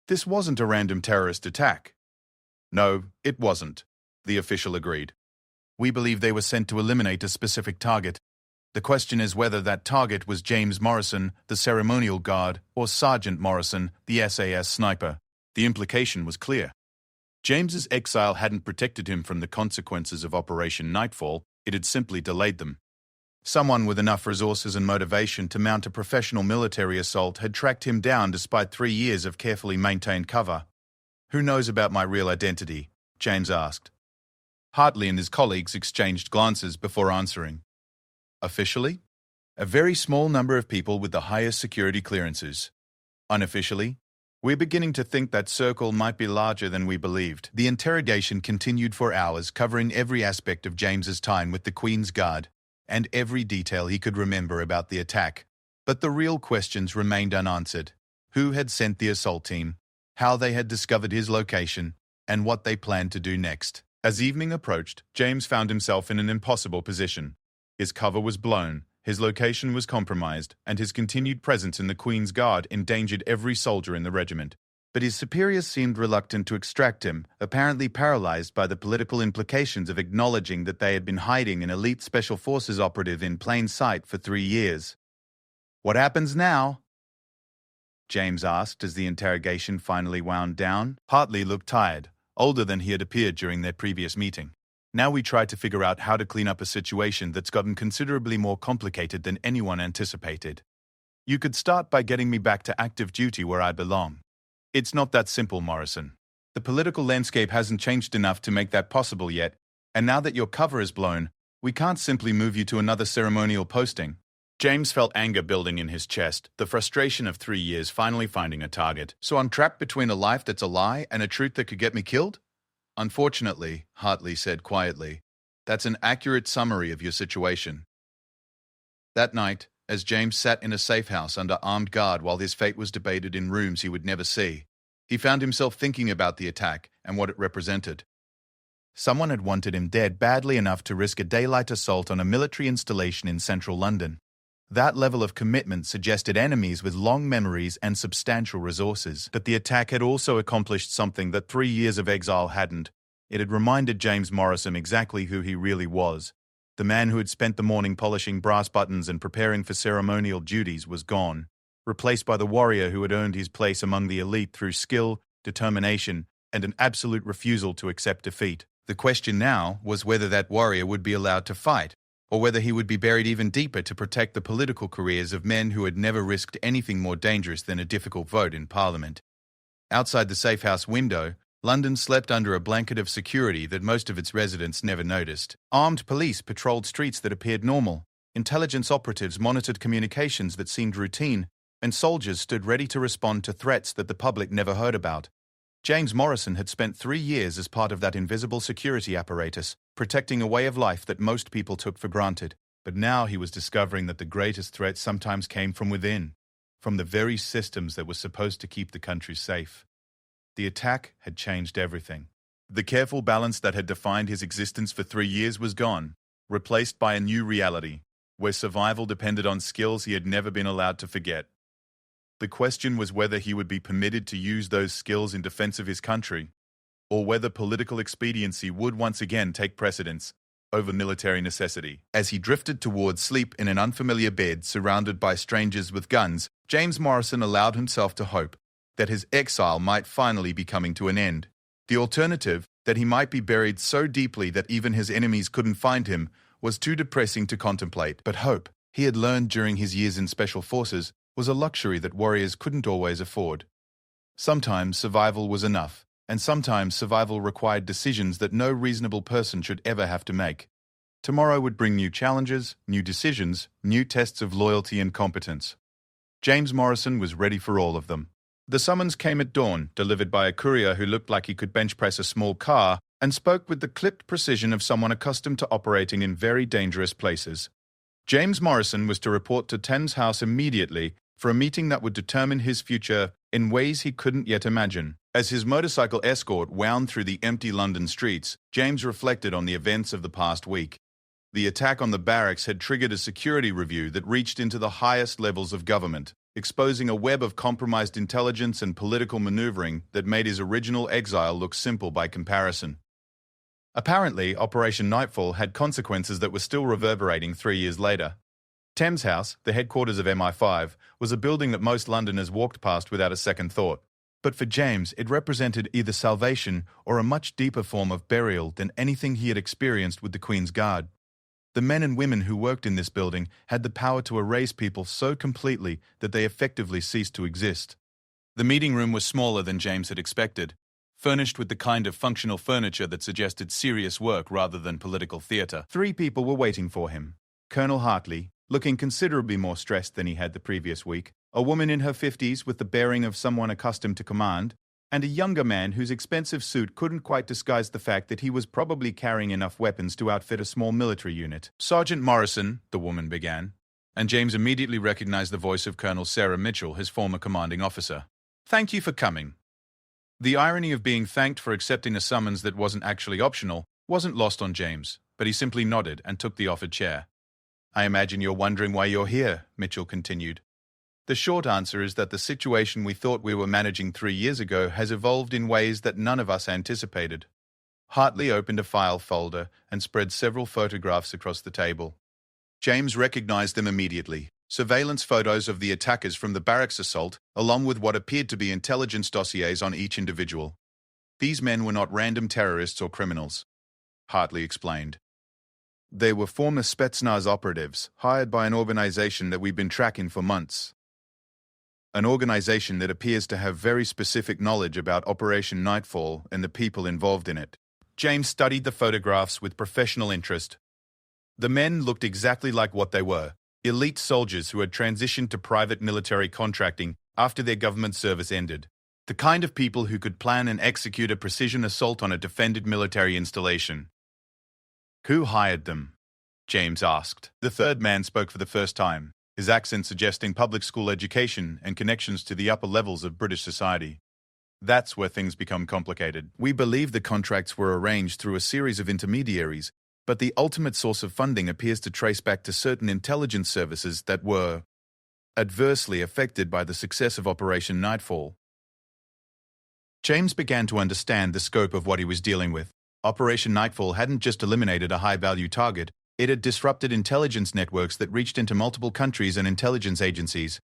This wasn't a random terrorist attack. "No, it wasn't," the official agreed. "We believe they were sent to eliminate a specific target. The question is whether that target was James Morrison, the ceremonial guard, or Sergeant Morrison, the SAS sniper." The implication was clear. James's exile hadn't protected him from the consequences of Operation Nightfall, it had simply delayed them. Someone with enough resources and motivation to mount a professional military assault had tracked him down despite 3 years of carefully maintained cover. "Who knows about my real identity?" James asked. Hartley and his colleagues exchanged glances before answering. "Officially, a very small number of people with the highest security clearances. Unofficially, we're beginning to think that circle might be larger than we believed." The interrogation continued for hours, covering every aspect of James's time with the Queen's Guard and every detail he could remember about the attack. But the real questions remained unanswered. Who had sent the assault team, how they had discovered his location, and what they planned to do next. As evening approached, James found himself in an impossible position. His cover was blown, his location was compromised, and his continued presence in the Queen's Guard endangered every soldier in the regiment. But his superiors seemed reluctant to extract him, apparently paralyzed by the political implications of acknowledging that they had been hiding an elite special forces operative in plain sight for 3 years. "What happens now?" James asked as the interrogation finally wound down. Hartley looked tired, older than he had appeared during their previous meeting. "Now we try to figure out how to clean up a situation that's gotten considerably more complicated than anyone anticipated. You could start by getting me back to active duty where I belong." "It's not that simple, Morrison. The political landscape hasn't changed enough to make that possible yet, and now that your cover is blown, we can't simply move you to another ceremonial posting." James felt anger building in his chest, the frustration of 3 years finally finding a target. "So I'm trapped between a life that's a lie and a truth that could get me killed?" "Unfortunately," Hartley said quietly, "that's an accurate summary of your situation." That night, as James sat in a safe house under armed guard while his fate was debated in rooms he would never see, he found himself thinking about the attack and what it represented. Someone had wanted him dead badly enough to risk a daylight assault on a military installation in central London. That level of commitment suggested enemies with long memories and substantial resources. But the attack had also accomplished something that 3 years of exile hadn't. It had reminded James Morrison exactly who he really was. The man who had spent the morning polishing brass buttons and preparing for ceremonial duties was gone, replaced by the warrior who had earned his place among the elite through skill, determination, and an absolute refusal to accept defeat. The question now was whether that warrior would be allowed to fight, or whether he would be buried even deeper to protect the political careers of men who had never risked anything more dangerous than a difficult vote in Parliament. Outside the safe house window, London slept under a blanket of security that most of its residents never noticed. Armed police patrolled streets that appeared normal, intelligence operatives monitored communications that seemed routine, and soldiers stood ready to respond to threats that the public never heard about. James Morrison had spent 3 years as part of that invisible security apparatus, protecting a way of life that most people took for granted. But now he was discovering that the greatest threat sometimes came from within. from the very systems that were supposed to keep the country safe. The attack had changed everything. The careful balance that had defined his existence for 3 years was gone, replaced by a new reality, where survival depended on skills he had never been allowed to forget. The question was whether he would be permitted to use those skills in defense of his country, or whether political expediency would once again take precedence over military necessity. As he drifted towards sleep in an unfamiliar bed surrounded by strangers with guns, James Morrison allowed himself to hope that his exile might finally be coming to an end. The alternative, that he might be buried so deeply that even his enemies couldn't find him, was too depressing to contemplate. But hope, he had learned during his years in special forces, was a luxury that warriors couldn't always afford. Sometimes survival was enough, and sometimes survival required decisions that no reasonable person should ever have to make. Tomorrow would bring new challenges, new decisions, new tests of loyalty and competence. James Morrison was ready for all of them. The summons came at dawn, delivered by a courier who looked like he could bench press a small car and spoke with the clipped precision of someone accustomed to operating in very dangerous places. James Morrison was to report to Thames House immediately for a meeting that would determine his future in ways he couldn't yet imagine. As his motorcycle escort wound through the empty London streets, James reflected on the events of the past week. The attack on the barracks had triggered a security review that reached into the highest levels of government, exposing a web of compromised intelligence and political maneuvering that made his original exile look simple by comparison. Apparently, Operation Nightfall had consequences that were still reverberating 3 years later. Thames House, the headquarters of MI5, was a building that most Londoners walked past without a second thought. But for James, it represented either salvation or a much deeper form of burial than anything he had experienced with the Queen's Guard. The men and women who worked in this building had the power to erase people so completely that they effectively ceased to exist. The meeting room was smaller than James had expected, furnished with the kind of functional furniture that suggested serious work rather than political theatre. 3 people were waiting for him. Colonel Hartley, looking considerably more stressed than he had the previous week, a woman in her 50s with the bearing of someone accustomed to command, and a younger man whose expensive suit couldn't quite disguise the fact that he was probably carrying enough weapons to outfit a small military unit. "Sergeant Morrison," the woman began, and James immediately recognized the voice of Colonel Sarah Mitchell, his former commanding officer. "Thank you for coming." The irony of being thanked for accepting a summons that wasn't actually optional wasn't lost on James, but he simply nodded and took the offered chair. "I imagine you're wondering why you're here," Mitchell continued. "The short answer is that the situation we thought we were managing 3 years ago has evolved in ways that none of us anticipated." Hartley opened a file folder and spread several photographs across the table. James recognized them immediately. Surveillance photos of the attackers from the barracks assault, along with what appeared to be intelligence dossiers on each individual. These men were not random terrorists or criminals, Hartley explained. They were former Spetsnaz operatives, hired by an organization that we've been tracking for months. An organization that appears to have very specific knowledge about Operation Nightfall and the people involved in it. James studied the photographs with professional interest. The men looked exactly like what they were, elite soldiers who had transitioned to private military contracting after their government service ended. The kind of people who could plan and execute a precision assault on a defended military installation. "Who hired them?" James asked. The third man spoke for the first time, his accent suggesting public school education and connections to the upper levels of British society. "That's where things become complicated. We believe the contracts were arranged through a series of intermediaries, but the ultimate source of funding appears to trace back to certain intelligence services that were adversely affected by the success of Operation Nightfall." James began to understand the scope of what he was dealing with. Operation Nightfall hadn't just eliminated a high-value target, it had disrupted intelligence networks that reached into multiple countries and intelligence agencies.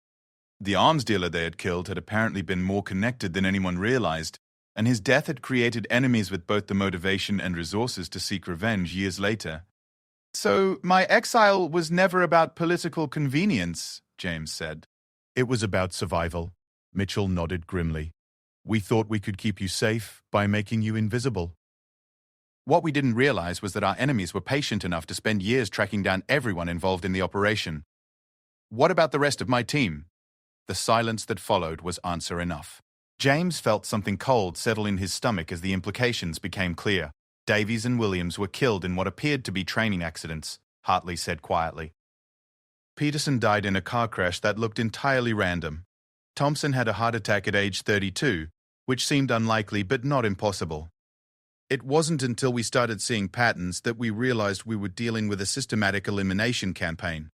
The arms dealer they had killed had apparently been more connected than anyone realized, and his death had created enemies with both the motivation and resources to seek revenge years later. "So, my exile was never about political convenience," James said. "It was about survival," Mitchell nodded grimly. "We thought we could keep you safe by making you invisible. What we didn't realize was that our enemies were patient enough to spend years tracking down everyone involved in the operation. What about the rest of my team?" The silence that followed was answer enough. James felt something cold settle in his stomach as the implications became clear. Davies and Williams were killed in what appeared to be training accidents, Hartley said quietly. Peterson died in a car crash that looked entirely random. Thompson had a heart attack at age 32, which seemed unlikely but not impossible. It wasn't until we started seeing patterns that we realized we were dealing with a systematic elimination campaign.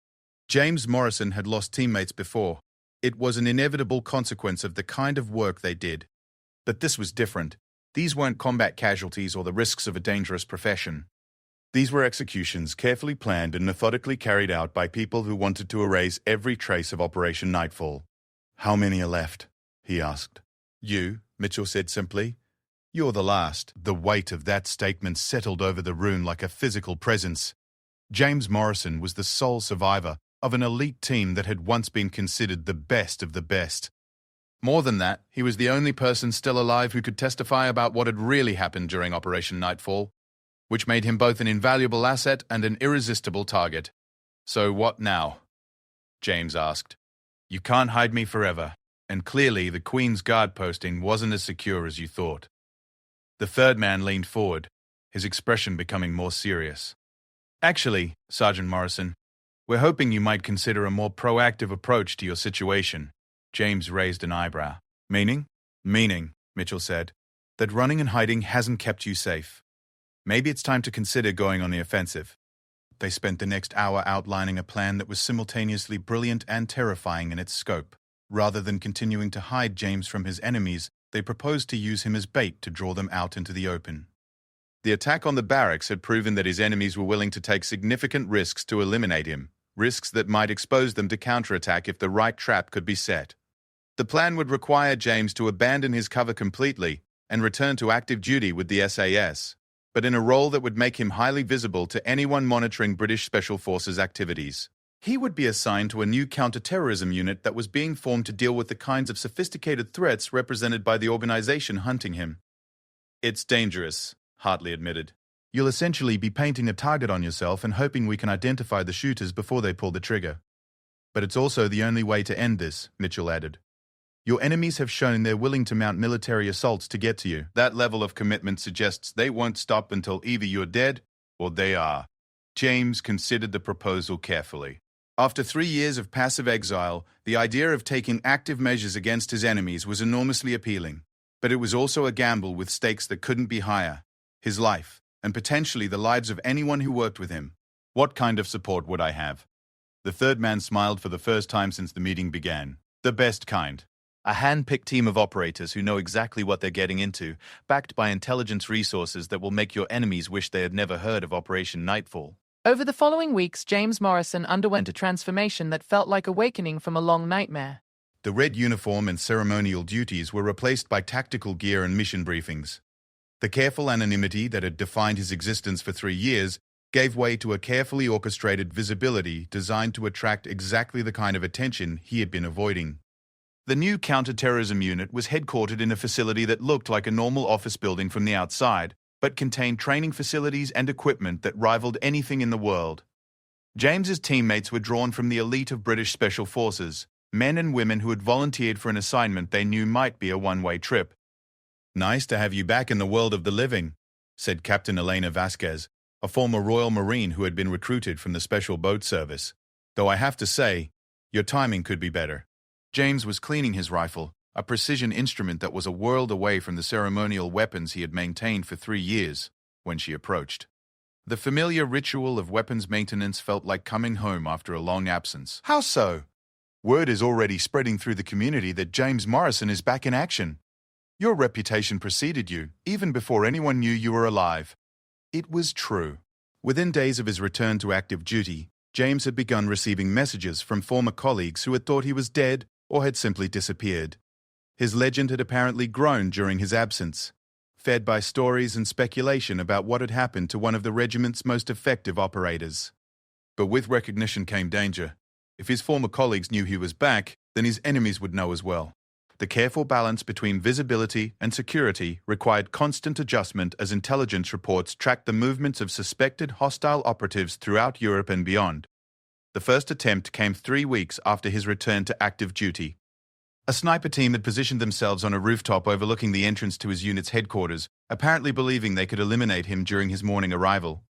James Morrison had lost teammates before. It was an inevitable consequence of the kind of work they did. But this was different. These weren't combat casualties or the risks of a dangerous profession. These were executions carefully planned and methodically carried out by people who wanted to erase every trace of Operation Nightfall. "How many are left?" he asked. "You," Mitchell said simply. "You're the last." The weight of that statement settled over the room like a physical presence. James Morrison was the sole survivor of an elite team that had once been considered the best of the best. More than that, he was the only person still alive who could testify about what had really happened during Operation Nightfall, which made him both an invaluable asset and an irresistible target. "So what now?" James asked. "You can't hide me forever, and clearly the Queen's Guard posting wasn't as secure as you thought." The third man leaned forward, his expression becoming more serious. "Actually, Sergeant Morrison, we're hoping you might consider a more proactive approach to your situation." James raised an eyebrow. "Meaning?" "Meaning," Mitchell said, "that running and hiding hasn't kept you safe. Maybe it's time to consider going on the offensive." They spent the next hour outlining a plan that was simultaneously brilliant and terrifying in its scope. Rather than continuing to hide James from his enemies, they proposed to use him as bait to draw them out into the open. The attack on the barracks had proven that his enemies were willing to take significant risks to eliminate him, risks that might expose them to counterattack if the right trap could be set. The plan would require James to abandon his cover completely and return to active duty with the SAS, but in a role that would make him highly visible to anyone monitoring British Special Forces activities. He would be assigned to a new counter-terrorism unit that was being formed to deal with the kinds of sophisticated threats represented by the organization hunting him. "It's dangerous," Hartley admitted. "You'll essentially be painting a target on yourself and hoping we can identify the shooters before they pull the trigger. But it's also the only way to end this," Mitchell added. "Your enemies have shown they're willing to mount military assaults to get to you. That level of commitment suggests they won't stop until either you're dead or they are." James considered the proposal carefully. After 3 years of passive exile, the idea of taking active measures against his enemies was enormously appealing. But it was also a gamble with stakes that couldn't be higher: his life, and potentially the lives of anyone who worked with him. "What kind of support would I have?" The third man smiled for the first time since the meeting began. "The best kind. A hand-picked team of operators who know exactly what they're getting into, backed by intelligence resources that will make your enemies wish they had never heard of Operation Nightfall." Over the following weeks, James Morrison underwent a transformation that felt like awakening from a long nightmare. The red uniform and ceremonial duties were replaced by tactical gear and mission briefings. The careful anonymity that had defined his existence for 3 years gave way to a carefully orchestrated visibility designed to attract exactly the kind of attention he had been avoiding. The new counter-terrorism unit was headquartered in a facility that looked like a normal office building from the outside, but contained training facilities and equipment that rivaled anything in the world. James's teammates were drawn from the elite of British Special Forces, men and women who had volunteered for an assignment they knew might be a one-way trip. "Nice to have you back in the world of the living," said Captain Elena Vasquez, a former Royal Marine who had been recruited from the Special Boat Service. "Though I have to say, your timing could be better." James was cleaning his rifle, a precision instrument that was a world away from the ceremonial weapons he had maintained for 3 years, when she approached. The familiar ritual of weapons maintenance felt like coming home after a long absence. "How so?" "Word is already spreading through the community that James Morrison is back in action. Your reputation preceded you, even before anyone knew you were alive." It was true. Within days of his return to active duty, James had begun receiving messages from former colleagues who had thought he was dead or had simply disappeared. His legend had apparently grown during his absence, fed by stories and speculation about what had happened to one of the regiment's most effective operators. But with recognition came danger. If his former colleagues knew he was back, then his enemies would know as well. The careful balance between visibility and security required constant adjustment as intelligence reports tracked the movements of suspected hostile operatives throughout Europe and beyond. The first attempt came 3 weeks after his return to active duty. A sniper team had positioned themselves on a rooftop overlooking the entrance to his unit's headquarters, apparently believing they could eliminate him during his morning arrival.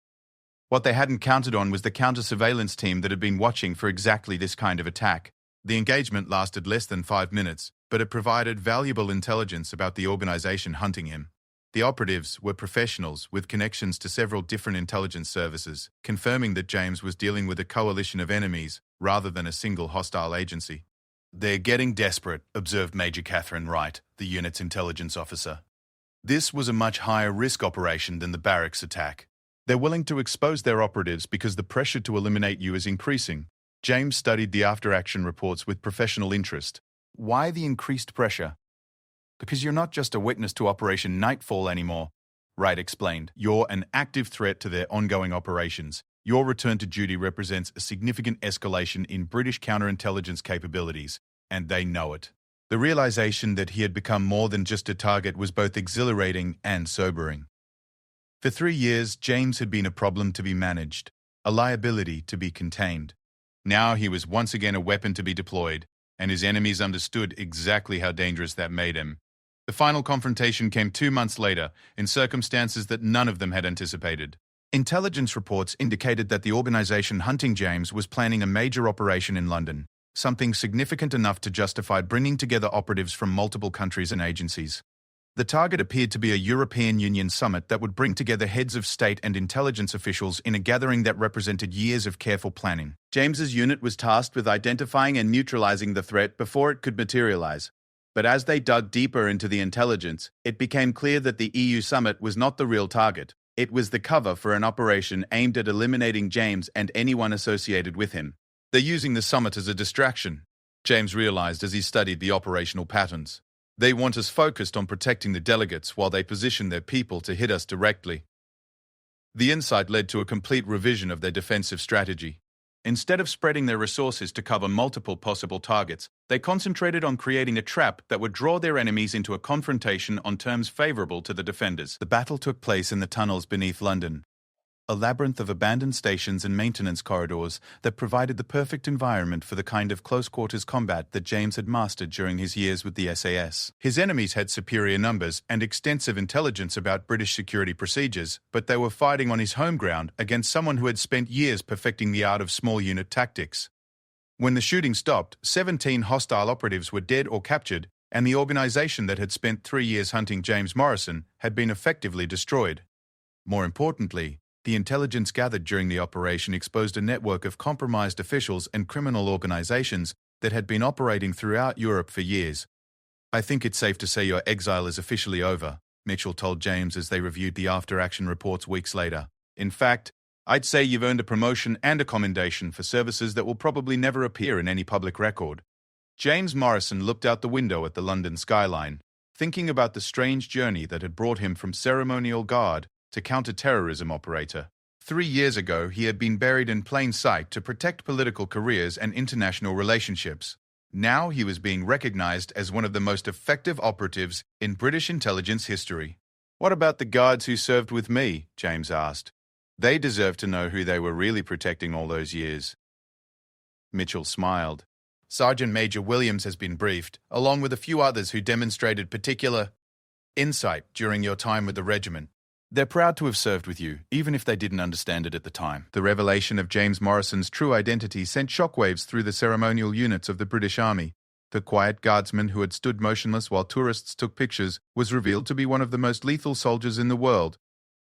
What they hadn't counted on was the counter-surveillance team that had been watching for exactly this kind of attack. The engagement lasted less than 5 minutes, but it provided valuable intelligence about the organization hunting him. The operatives were professionals with connections to several different intelligence services, confirming that James was dealing with a coalition of enemies rather than a single hostile agency. "They're getting desperate," observed Major Catherine Wright, the unit's intelligence officer. This was a much higher risk operation than the barracks attack. They're willing to expose their operatives because the pressure to eliminate you is increasing. James studied the after-action reports with professional interest. Why the increased pressure? Because you're not just a witness to Operation Nightfall anymore, Wright explained. You're an active threat to their ongoing operations. Your return to duty represents a significant escalation in British counterintelligence capabilities, and they know it. The realization that he had become more than just a target was both exhilarating and sobering. For 3 years, James had been a problem to be managed, a liability to be contained. Now he was once again a weapon to be deployed, and his enemies understood exactly how dangerous that made him. The final confrontation came 2 months later, in circumstances that none of them had anticipated. Intelligence reports indicated that the organization hunting James was planning a major operation in London, something significant enough to justify bringing together operatives from multiple countries and agencies. The target appeared to be a European Union summit that would bring together heads of state and intelligence officials in a gathering that represented years of careful planning. James's unit was tasked with identifying and neutralizing the threat before it could materialize. But as they dug deeper into the intelligence, it became clear that the EU summit was not the real target. It was the cover for an operation aimed at eliminating James and anyone associated with him. They're using the summit as a distraction, James realized as he studied the operational patterns. They want us focused on protecting the delegates while they position their people to hit us directly. The insight led to a complete revision of their defensive strategy. Instead of spreading their resources to cover multiple possible targets, they concentrated on creating a trap that would draw their enemies into a confrontation on terms favorable to the defenders. The battle took place in the tunnels beneath London, a labyrinth of abandoned stations and maintenance corridors that provided the perfect environment for the kind of close-quarters combat that James had mastered during his years with the SAS. His enemies had superior numbers and extensive intelligence about British security procedures, but they were fighting on his home ground against someone who had spent years perfecting the art of small unit tactics. When the shooting stopped, 17 hostile operatives were dead or captured, and the organization that had spent 3 years hunting James Morrison had been effectively destroyed. More importantly, the intelligence gathered during the operation exposed a network of compromised officials and criminal organizations that had been operating throughout Europe for years. "I think it's safe to say your exile is officially over," Mitchell told James as they reviewed the after-action reports weeks later. "In fact, I'd say you've earned a promotion and a commendation for services that will probably never appear in any public record." James Morrison looked out the window at the London skyline, thinking about the strange journey that had brought him from ceremonial guard to counter-terrorism operator. 3 years ago, he had been buried in plain sight to protect political careers and international relationships. Now he was being recognized as one of the most effective operatives in British intelligence history. "What about the guards who served with me?" James asked. "They deserve to know who they were really protecting all those years." Mitchell smiled. "Sergeant Major Williams has been briefed, along with a few others who demonstrated particular insight during your time with the regiment. They're proud to have served with you, even if they didn't understand it at the time." The revelation of James Morrison's true identity sent shockwaves through the ceremonial units of the British Army. The quiet guardsman who had stood motionless while tourists took pictures was revealed to be one of the most lethal soldiers in the world,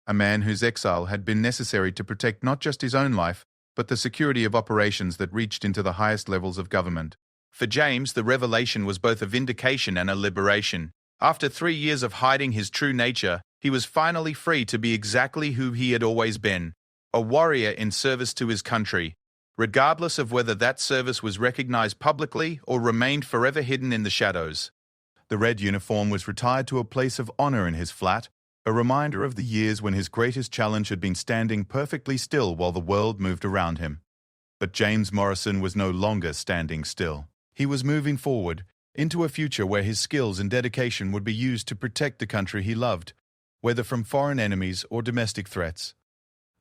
a man whose exile had been necessary to protect not just his own life, but the security of operations that reached into the highest levels of government. For James, the revelation was both a vindication and a liberation. After 3 years of hiding his true nature, he was finally free to be exactly who he had always been, a warrior in service to his country, regardless of whether that service was recognized publicly or remained forever hidden in the shadows. The red uniform was retired to a place of honor in his flat, a reminder of the years when his greatest challenge had been standing perfectly still while the world moved around him. But James Morrison was no longer standing still. He was moving forward, into a future where his skills and dedication would be used to protect the country he loved, whether from foreign enemies or domestic threats.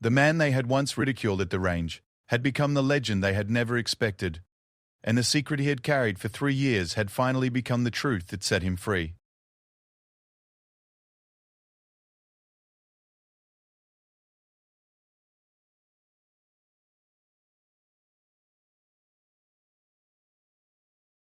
The man they had once ridiculed at the range had become the legend they had never expected, and the secret he had carried for 3 years had finally become the truth that set him free.